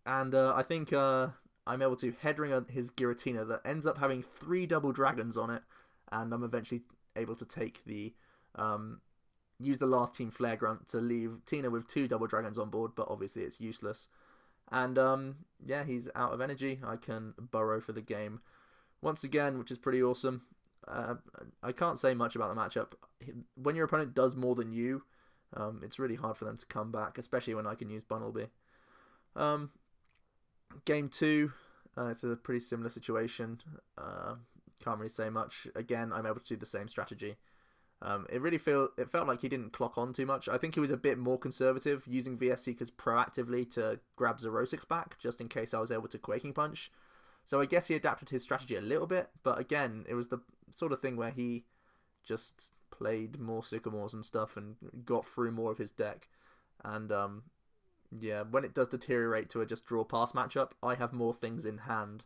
and I think I'm able to headring his Giratina that ends up having 3 double dragons on it, and I'm eventually able to take the use the last team Flare Grunt to leave Tina with 2 double dragons on board, but obviously it's useless. And yeah, he's out of energy. I can burrow for the game once again, which is pretty awesome. I can't say much about the matchup. When your opponent does more than you, it's really hard for them to come back, especially when I can use Bunnelby. Game 2, it's a pretty similar situation. Can't really say much. Again, I'm able to do the same strategy. It felt like he didn't clock on too much. I think he was a bit more conservative, using VS Seekers proactively to grab Zerosix back, just in case I was able to Quaking Punch. So I guess he adapted his strategy a little bit, but again, it was the sort of thing where he just played more Sycamores and stuff and got through more of his deck. And yeah, when it does deteriorate to a just draw pass matchup, I have more things in hand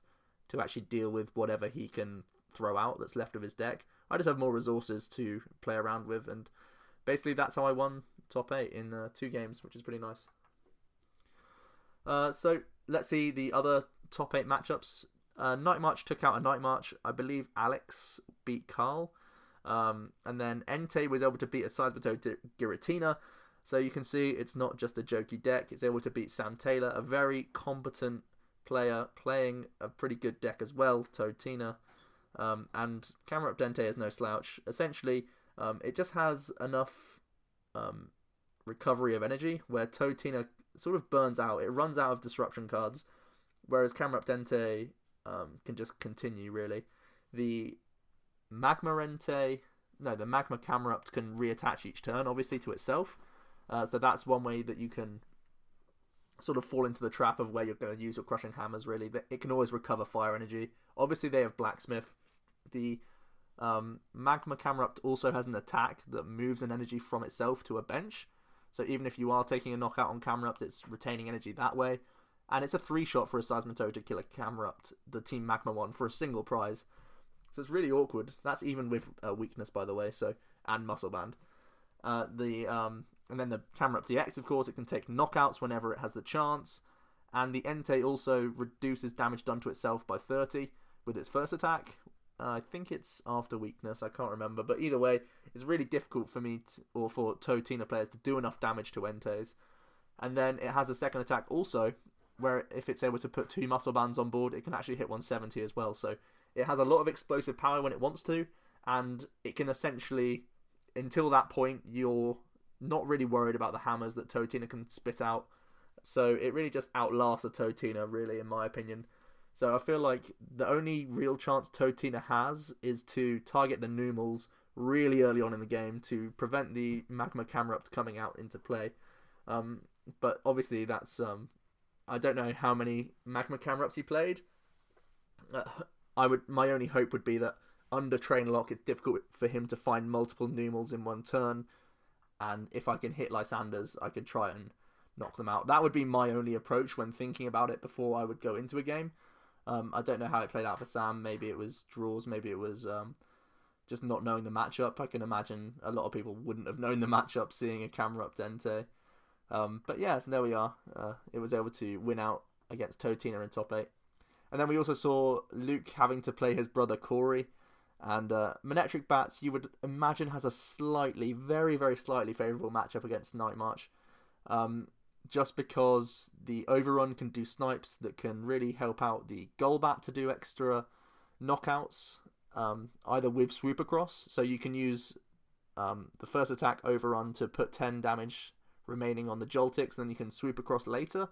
to actually deal with whatever he can throw out that's left of his deck. I just have more resources to play around with, and basically that's how I won top 8 in 2 games, which is pretty nice. So let's see the other top 8 matchups. Night March took out a Night March. I believe Alex beat Carl. And then Entei was able to beat a Seismitoad Giratina. So you can see it's not just a jokey deck. It's able to beat Sam Taylor, a very competent player playing a pretty good deck as well, Toadtina. And Camera Up Entei is no slouch. Essentially, it just has enough recovery of energy where Toadtina sort of burns out. It runs out of disruption cards, whereas Camera Up Entei can just continue, really. The Magma Camera Up can reattach each turn, obviously, to itself. So that's one way that you can sort of fall into the trap of where you're going to use your Crushing Hammers, really. It can always recover fire energy. Obviously, they have Blacksmith. The Magma Camera Up also has an attack that moves an energy from itself to a bench. So even if you are taking a knockout on Camera Up, it's retaining energy that way. And it's a 3-shot for a Seismitoad to kill a Camera Up, the Team Magma one, for a single prize. So it's really awkward. That's even with weakness, by the way, so and Muscle Band. And then the Camera Up DX, of course, it can take knockouts whenever it has the chance. And the Entei also reduces damage done to itself by 30 with its first attack. I think it's after weakness, I can't remember. But either way, it's really difficult for me or for Toadtina players to do enough damage to Entei's. And then it has a second attack also, where if it's able to put 2 Muscle Bands on board, it can actually hit 170 as well. So it has a lot of explosive power when it wants to, and it can essentially, until that point, you're not really worried about the hammers that Toadtina can spit out. So it really just outlasts a Toadtina, really, in my opinion. So I feel like the only real chance Toadtina has is to target the Numels really early on in the game to prevent the Magma Camera Up coming out into play. But obviously that's... I don't know how many Magma Camera Ups he played. My only hope would be that under Train Lock, it's difficult for him to find multiple Numels in one turn. And if I can hit Lysanders, I could try and knock them out. That would be my only approach when thinking about it before I would go into a game. I don't know how it played out for Sam. Maybe it was draws. Maybe it was just not knowing the matchup. I can imagine a lot of people wouldn't have known the matchup seeing a Camera Up Entei. But yeah, there we are. It was able to win out against Toadtina in top 8. And then we also saw Luke having to play his brother Corey. And Manectric Bats, you would imagine, has a slightly, very, very slightly favourable matchup against Night March. Just because the Overrun can do snipes that can really help out the Golbat to do extra knockouts, either with Swoop Across. So you can use the first attack Overrun to put 10 damage remaining on the Joltix, and then you can Swoop Across later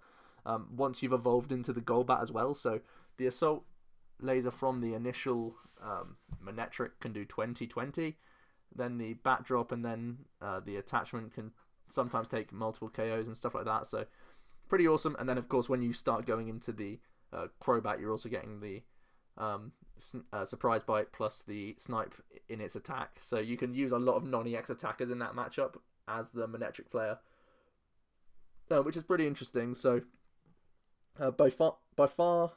once you've evolved into the Golbat as well. So the Assault Laser from the initial Manectric can do 20-20. Then the Bat Drop and then the attachment can sometimes take multiple KOs and stuff like that. So pretty awesome. And then, of course, when you start going into the Crobat, you're also getting the Surprise Bite plus the Snipe in its attack. So you can use a lot of non-EX attackers in that matchup as the Manectric player, which is pretty interesting. So by far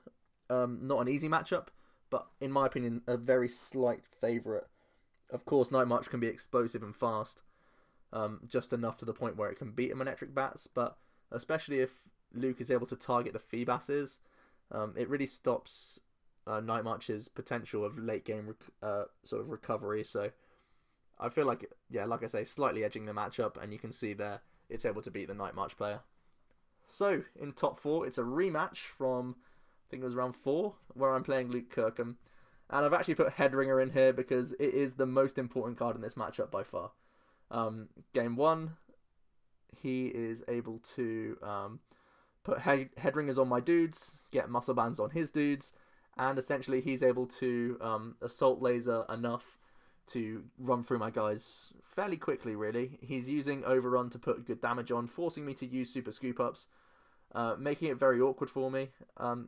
not an easy matchup, but in my opinion, a very slight favourite. Of course, Night March can be explosive and fast, just enough to the point where it can beat a Manectric Bats, but especially if Luke is able to target the Feebasses, it really stops Night March's potential of late game sort of recovery. So I feel like, yeah, like I say, slightly edging the matchup, and you can see there it's able to beat the Night March player. So in top 4, it's a rematch from, I think it was round 4, where I'm playing Luke Kirkham. And I've actually put Headringer in here because it is the most important card in this matchup by far. Game 1, he is able to put Headringers on my dudes, get Muscle Bands on his dudes, and essentially he's able to Assault Laser enough to run through my guys fairly quickly, really. He's using Overrun to put good damage on, forcing me to use Super Scoop Ups. making it very awkward for me.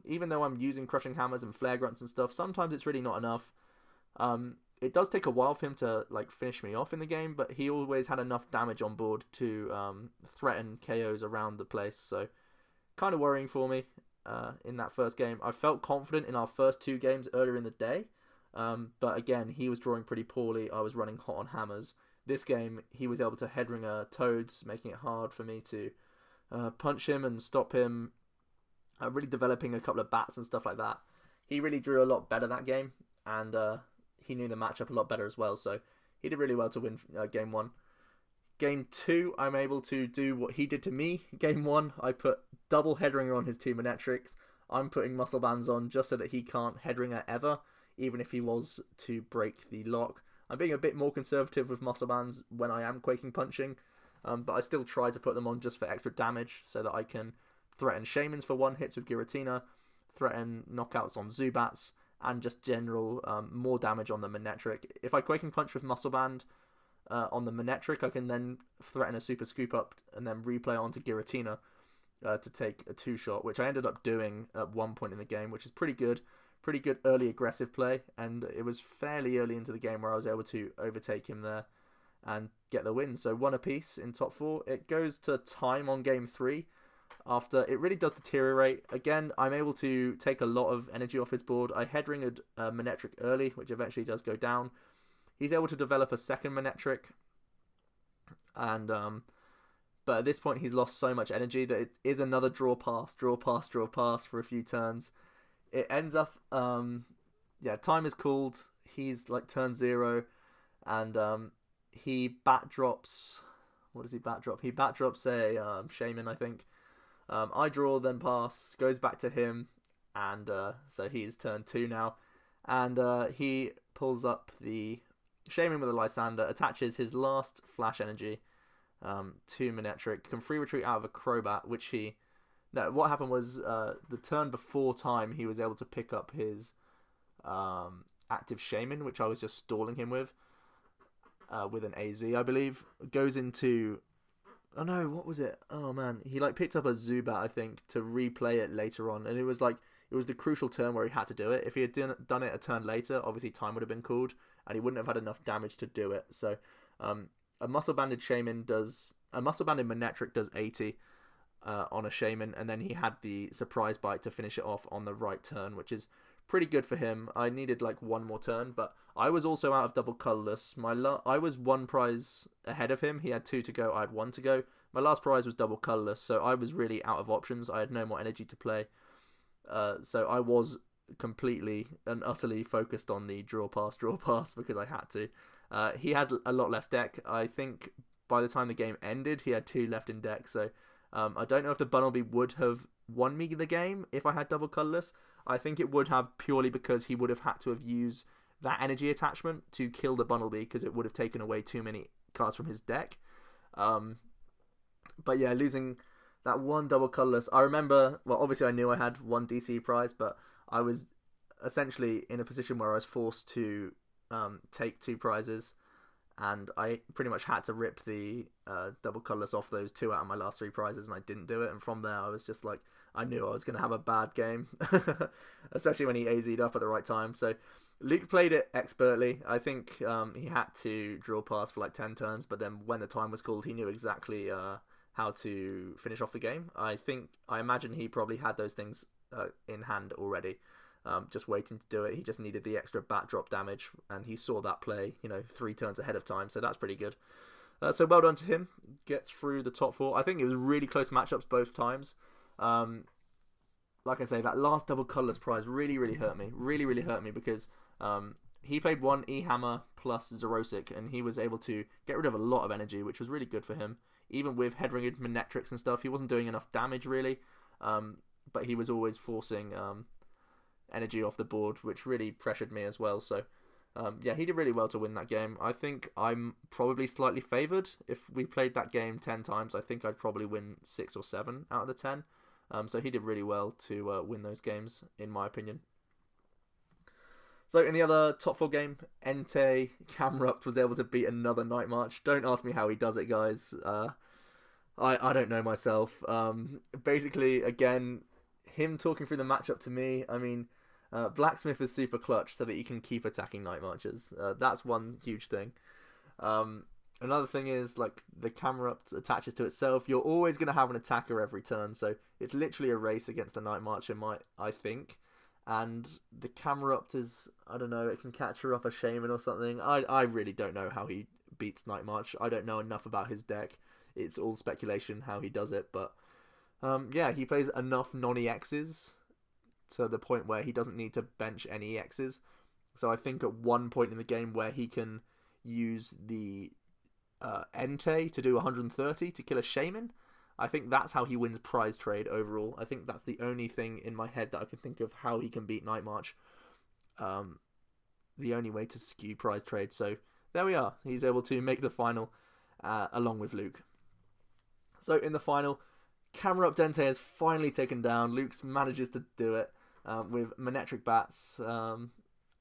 Even though I'm using crushing hammers and flare grunts and stuff, sometimes it's really not enough. It does take a while for him to like finish me off in the game, but he always had enough damage on board to threaten KOs around the place. So kind of worrying for me in that first game. I felt confident in our first 2 games earlier in the day, but again, he was drawing pretty poorly. I was running hot on hammers. This game, he was able to headringer toads, making it hard for me to punch him and stop him. Really developing a couple of bats and stuff like that. He really drew a lot better that game, and he knew the matchup a lot better as well, so he did really well to win game 1. Game 2, I'm able to do what he did to me. Game 1, I put double headringer on his 2 Manetrics. I'm putting muscle bands on just so that he can't headringer ever, even if he was to break the lock. I'm being a bit more conservative with muscle bands when I am quaking punching, but I still try to put them on just for extra damage so that I can threaten Shamans for 1 hits with Giratina, threaten knockouts on Zubats, and just general more damage on the Manetric. If I quaking punch with muscle band on the Manetric, I can then threaten a super scoop up and then replay onto Giratina to take a 2-shot, which I ended up doing at one point in the game, which is pretty good early aggressive play, and it was fairly early into the game where I was able to overtake him there and get the win. So 1 apiece in top 4. It goes to time on game 3. After it really does deteriorate. Again, I'm able to take a lot of energy off his board. I headringered Manetric early, which eventually does go down. He's able to develop a second Manetric, and but at this point he's lost so much energy that it is another draw pass for a few turns. It ends up, time is called. He's like turn 0, and he bat drops. What does he bat drop? He bat drops a Shaman, I think. I draw, then pass, goes back to him, and so he's turn 2 now, and he pulls up the Shaman with a Lysander, attaches his last flash energy to Manetric, can free retreat out of a Crobat, what happened was the turn before time he was able to pick up his active Shaman, which I was just stalling him with an AZ, I believe, goes into... Oh no, what was it? Oh man, he like picked up a Zubat, I think, to replay it later on, and it was the crucial turn where he had to do it. If he had done it a turn later, obviously time would have been called, and he wouldn't have had enough damage to do it. So, a muscle banded Manetric does 80 on a Shaman, and then he had the surprise bite to finish it off on the right turn, which is pretty good for him. I needed like 1 more turn, but I was also out of double colourless. I was 1 prize ahead of him. He had 2 to go, I had 1 to go. My last prize was double colourless, so I was really out of options. I had no more energy to play. So I was completely and utterly focused on the draw pass because I had to. He had a lot less deck. I think by the time the game ended, he had 2 left in deck, so I don't know if the Bunnelby would have won me the game if I had double colourless. I think it would have, purely because he would have had to have used that energy attachment to kill the Bunnelby, because it would have taken away too many cards from his deck. But yeah, losing that 1 double colourless, I remember, well, obviously I knew I had 1 DC prize, but I was essentially in a position where I was forced to take 2 prizes, and I pretty much had to rip the double colourless off those 2 out of my last 3 prizes, and I didn't do it. And from there I was just like, I knew I was going to have a bad game, especially when he AZ'd up at the right time. So Luke played it expertly. I think he had to draw pass for like 10 turns, but then when the time was called, he knew exactly how to finish off the game. I imagine he probably had those things in hand already, just waiting to do it. He just needed the extra bat drop damage, and he saw that play, 3 turns ahead of time, so that's pretty good. So well done to him. Gets through the top 4. I think it was really close matchups both times. Like I say, that last double colourless prize really, really hurt me. Really, really hurt me, because he played 1 E-Hammer plus Zerosic, and he was able to get rid of a lot of energy, which was really good for him. Even with headringed Manetrics and stuff, he wasn't doing enough damage, really. But he was always forcing energy off the board, which really pressured me as well. So, yeah, he did really well to win that game. I think I'm probably slightly favoured. If we played that game 10 times, I think I'd probably win 6 or 7 out of the 10. So he did really well to win those games, in my opinion. So in the other top 4 game, Entei Camrupt was able to beat another Night March. Don't ask me how he does it, guys. I don't know myself. Basically, again, him talking through the matchup to me, I mean, Blacksmith is super clutch so that you can keep attacking Night Marchers. That's one huge thing. Another thing is, like, the camera up attaches to itself. You're always going to have an attacker every turn, so it's literally a race against the Night Marcher, I think. And the camera up is, I don't know, it can catch her up a Shaman or something. I really don't know how he beats Night March. I don't know enough about his deck. It's all speculation how he does it, but yeah, he plays enough non-EXs to the point where he doesn't need to bench any EXs. So I think at one point in the game where he can use the Entei to do 130 to kill a Shaman, I think that's how he wins prize trade overall. I think that's the only thing in my head that I can think of how he can beat Night March. The only way to skew prize trade. So there we are. He's able to make the final along with Luke. So in the final, camera up Dente has finally taken down. Luke manages to do it with Manectric Bats.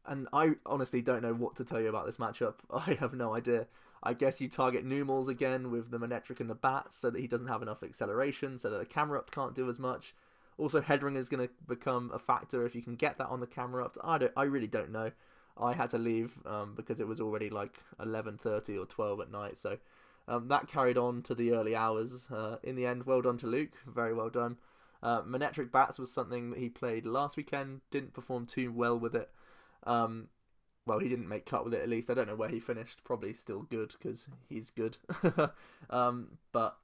And I honestly don't know what to tell you about this matchup. I have no idea. I guess you target Numels again with the Manectric and the Bats so that he doesn't have enough acceleration, so that the camera up can't do as much. Also, Headring is going to become a factor if you can get that on the camera up. I really don't know. I had to leave because it was already like 11:30 or 12 at night, so that carried on to the early hours. In the end, well done to Luke. Very well done. Manectric Bats was something that he played last weekend. Didn't perform too well with it. Well, he didn't make cut with it, at least. I don't know where he finished. Probably still good, because he's good. But,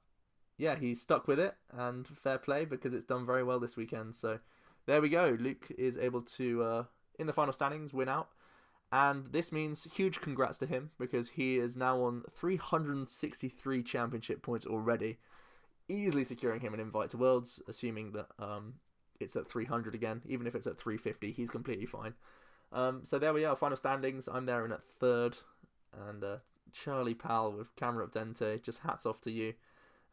yeah, he stuck with it, and fair play, because it's done very well this weekend. So, there we go. Luke is able to, in the final standings, win out. And this means huge congrats to him, because he is now on 363 championship points already, easily securing him an invite to Worlds, assuming that it's at 300 again. Even if it's at 350, he's completely fine. So there we are, final standings. I'm there in at third, and Charlie Powell with camera up Dente, just hats off to you.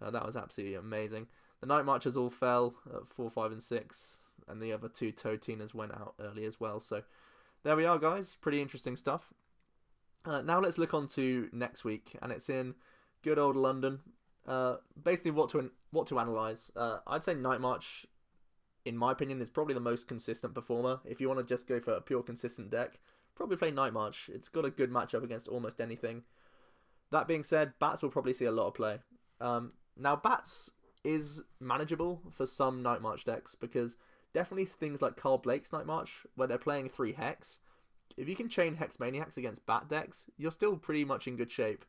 That was absolutely amazing. The Night Marchers all fell at 4, 5, and 6, and the other two Totinas went out early as well. So there we are, guys. Pretty interesting stuff. Now let's look on to next week, and it's in good old London. Basically, what to analyze. I'd say Night March, in my opinion, is probably the most consistent performer. If you want to just go for a pure consistent deck, probably play Night March. It's got a good matchup against almost anything. That being said, Bats will probably see a lot of play. Now, Bats is manageable for some Night March decks, because definitely things like Carl Blake's Night March, where they're playing 3 Hex, if you can chain Hex Maniacs against Bat decks, you're still pretty much in good shape.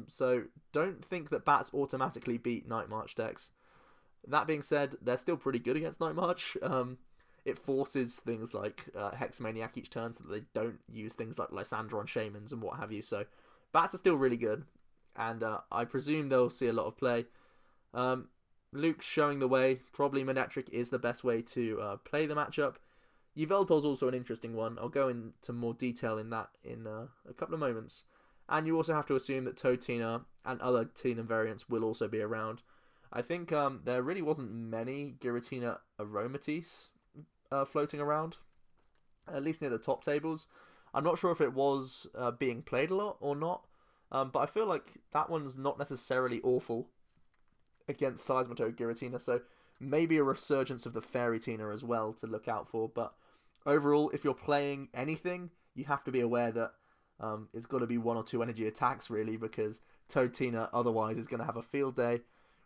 So don't think that Bats automatically beat Night March decks. That being said, they're still pretty good against Night March. It forces things like Hex Maniac each turn so that they don't use things like Lysandra on Shamans and what have you. So Bats are still really good, and I presume they'll see a lot of play. Luke's showing the way. Probably Manectric is the best way to play the matchup. Yveltal's also an interesting one. I'll go into more detail in that in a couple of moments. And you also have to assume that Totina and other Tina variants will also be around. I think there really wasn't many Giratina Aromatisse floating around, at least near the top tables. I'm not sure if it was being played a lot or not, but I feel like that one's not necessarily awful against Seismitoad Giratina, so maybe a resurgence of the Fairy Tina as well to look out for. But overall, if you're playing anything, you have to be aware that it's got to be 1 or 2 energy attacks, really, because Totina otherwise is going to have a field day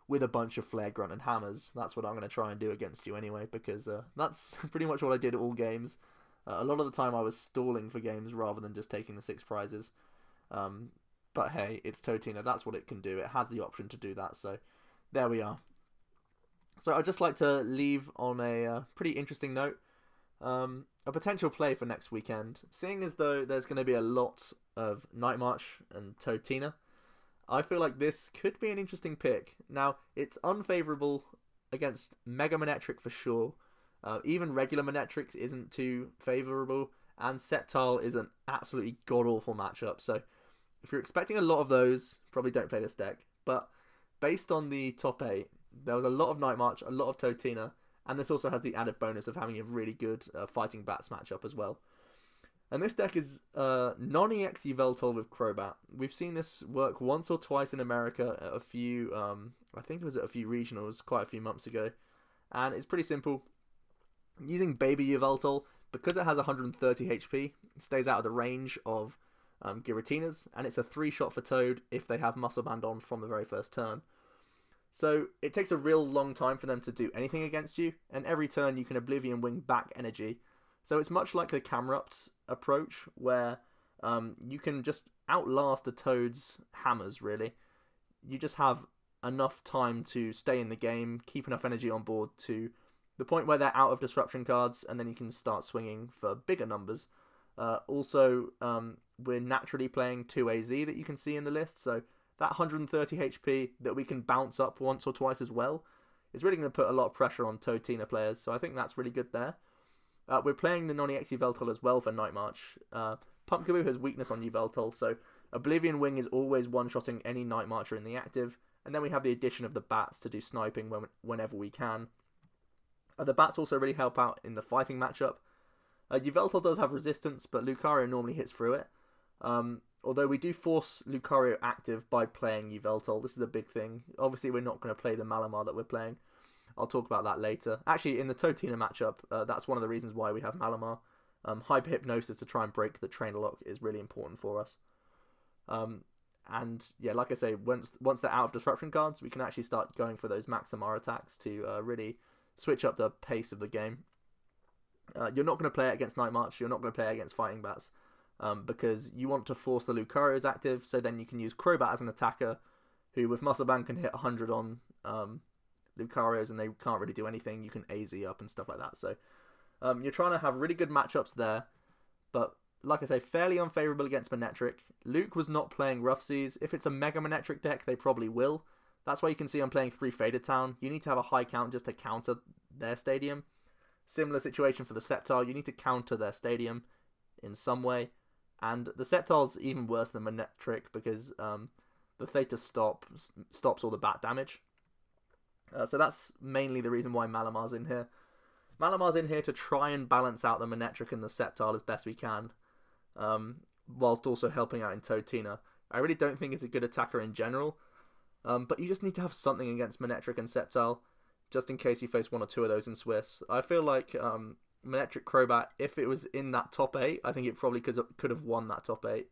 with a bunch of Flare Grunt and Hammers. That's what I'm going to try and do against you anyway, because that's pretty much what I did at all games. A lot of the time I was stalling for games rather than just taking the 6 prizes. But hey, it's Totina. That's what it can do. It has the option to do that, so there we are. So I'd just like to leave on a pretty interesting note. A potential play for next weekend. Seeing as though there's going to be a lot of Night March and Totina, I feel like this could be an interesting pick. Now, it's unfavourable against Mega Manectric for sure. Even regular Manectric isn't too favourable, and Yveltal is an absolutely god-awful matchup. So if you're expecting a lot of those, probably don't play this deck. But based on the top 8, there was a lot of Night March, a lot of Totina, and this also has the added bonus of having a really good Fighting Bats matchup as well. And this deck is non-EX Yveltal with Crobat. We've seen this work once or twice in America at a few, I think it was at a few regionals quite a few months ago. And it's pretty simple. Using Baby Yveltal, because it has 130 HP, it stays out of the range of Giratinas, and it's a 3-shot for Toad if they have Muscle Band on from the very first turn. So it takes a real long time for them to do anything against you, and every turn you can Oblivion Wing back energy. So it's much like the Camerupt approach, where you can just outlast a Toad's hammers, really. You just have enough time to stay in the game, keep enough energy on board to the point where they're out of disruption cards, and then you can start swinging for bigger numbers. Also, we're naturally playing 2 AZ that you can see in the list, so that 130 HP that we can bounce up once or twice as well is really going to put a lot of pressure on Toadtina players, so I think that's really good there. We're playing the non-EX Yveltal as well for Night March. Pumpkaboo has weakness on Yveltal, so Oblivion Wing is always one-shotting any Night Marcher in the active, and then we have the addition of the bats to do sniping whenever we can. The bats also really help out in the fighting matchup. Yveltal does have resistance, but Lucario normally hits through it. Although we do force Lucario active by playing Yveltal. This is a big thing. Obviously, we're not going to play the Malamar that we're playing. I'll talk about that later. Actually, in the Toadtina matchup, that's one of the reasons why we have Malamar. Hyper Hypnosis to try and break the trainer lock is really important for us. And yeah, like I say, once they're out of disruption cards, we can actually start going for those Maximar attacks to really switch up the pace of the game. You're not going to play it against Night March, you're not going to play it against Fighting Bats, because you want to force the Lucario's active, so then you can use Crobat as an attacker, who with Muscle Band can hit 100 on Lucario's and they can't really do anything. You can AZ up and stuff like that. So you're trying to have really good matchups there, but like I say, fairly unfavourable against Manectric. Luke was not playing Rough Seas. If it's a Mega Manectric deck, they probably will. That's why you can see I'm playing 3 Faded Town. You need to have a high count just to counter their stadium. Similar situation for the Sceptile. You need to counter their stadium in some way. And the Sceptile's even worse than Manectric because the Theta stops all the bat damage. So that's mainly the reason why Malamar's in here. Malamar's in here to try and balance out the Manectric and the Sceptile as best we can, whilst also helping out in Toadtina. I really don't think it's a good attacker in general, but you just need to have something against Manectric and Sceptile, just in case you face 1 or 2 of those in Swiss. I feel like Manectric Crobat, if it was in that top 8, I think it probably could have won that top 8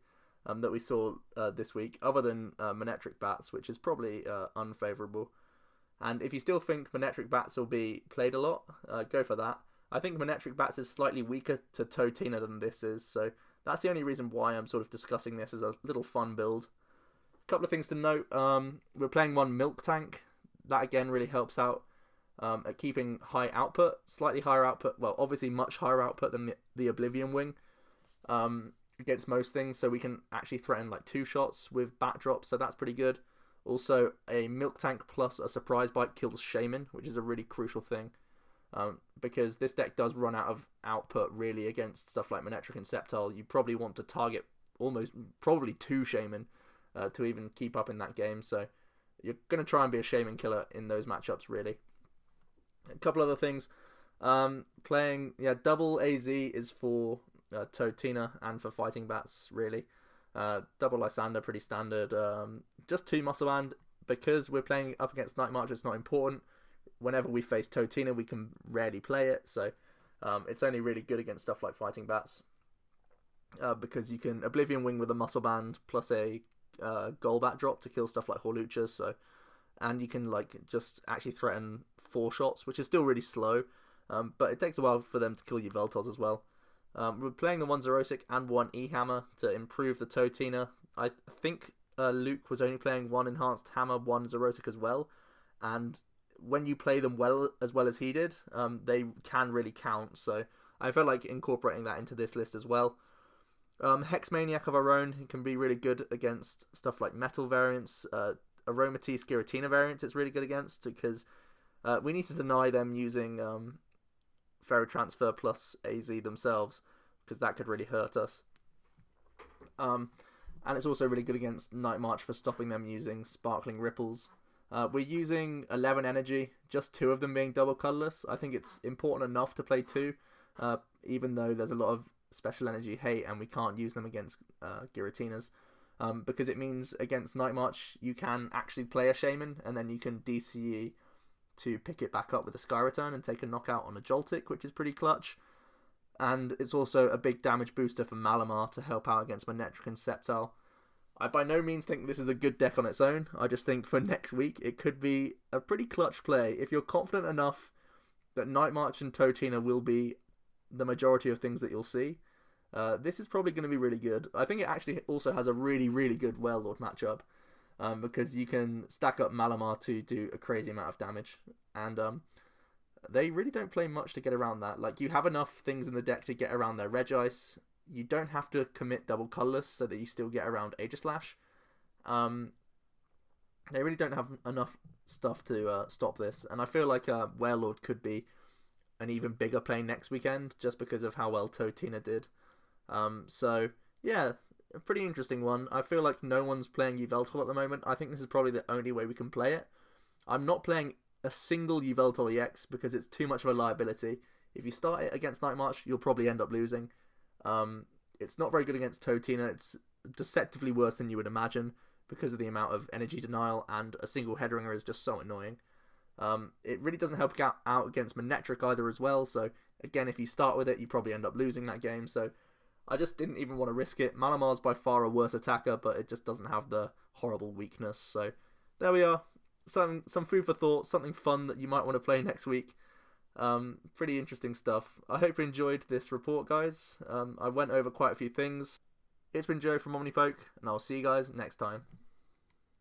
that we saw this week, other than Manectric Bats, which is probably unfavourable. And if you still think Manectric Bats will be played a lot, go for that. I think Manectric Bats is slightly weaker to Toadtina than this is, so that's the only reason why I'm sort of discussing this as a little fun build. A couple of things to note. We're playing 1 Milk Tank. That again really helps out at keeping high output, slightly higher output, well, obviously much higher output than the Oblivion Wing against most things, so we can actually threaten like 2 shots with Bat Drop, so that's pretty good. Also, a Milk Tank plus a Surprise Bite kills Shaman, which is a really crucial thing, because this deck does run out of output really against stuff like Manectric and Sceptile. You probably want to target probably 2 Shaman to even keep up in that game, so you're going to try and be a Shaman killer in those matchups really. A couple other things. Playing double AZ is for Toadtina and for Fighting Bats really. Double Lysander, pretty standard. Just 2 Muscle Band, because we're playing up against Night March, it's not important. Whenever we face Toadtina, we can rarely play it, so it's only really good against stuff like Fighting Bats, because you can Oblivion Wing with a Muscle Band plus a Golbat drop to kill stuff like Horluchas, so, and you can like just actually threaten 4 shots, which is still really slow, but it takes a while for them to kill Yveltals as well. We're playing the 1 Xerosic and 1 E-Hammer to improve the Toadtina. I think Luke was only playing 1 Enhanced Hammer, 1 Xerosic as well, and when you play them well as he did, they can really count, so I felt like incorporating that into this list as well. Hex Maniac of our own can be really good against stuff like Metal variants. Aromatisse Giratina variants it's really good against, because we need to deny them using Ferro Transfer plus AZ themselves, because that could really hurt us. And it's also really good against Night March for stopping them using Sparkling Ripples. We're using 11 energy, just 2 of them being double colourless. I think it's important enough to play 2, even though there's a lot of special energy hate, and we can't use them against Giratinas. Because it means against Night March you can actually play a Shaman, and then you can DCE to pick it back up with a Sky Return and take a knockout on a Joltik, which is pretty clutch. And it's also a big damage booster for Malamar to help out against Manectric and Sceptile. I by no means think this is a good deck on its own. I just think for next week it could be a pretty clutch play. If you're confident enough that Night March and Totina will be the majority of things that you'll see, this is probably going to be really good. I think it actually also has a really, really good Warlord matchup, because you can stack up Malamar to do a crazy amount of damage, and they really don't play much to get around that. Like, you have enough things in the deck to get around their Regice. You don't have to commit double colorless so that you still get around Aegislash. They really don't have enough stuff to stop this, and I feel like Warlord could be an even bigger play next weekend just because of how well Totina did. So yeah, a pretty interesting one. I feel like no one's playing Yveltal at the moment. I think this is probably the only way we can play it. I'm not playing a single Yveltal EX because it's too much of a liability. If you start it against Night March, you'll probably end up losing. It's not very good against Totina. It's deceptively worse than you would imagine because of the amount of energy denial, and a single Headringer is just so annoying. It really doesn't help out against Manectric either as well, so again, if you start with it, you probably end up losing that game, so I just didn't even want to risk it. Malamar's by far a worse attacker, but it just doesn't have the horrible weakness, so there we are. Some food for thought, something fun that you might want to play next week. Pretty interesting stuff. I hope you enjoyed this report, guys. I went over quite a few things. It's been Joe from OmniPoke, and I'll see you guys next time.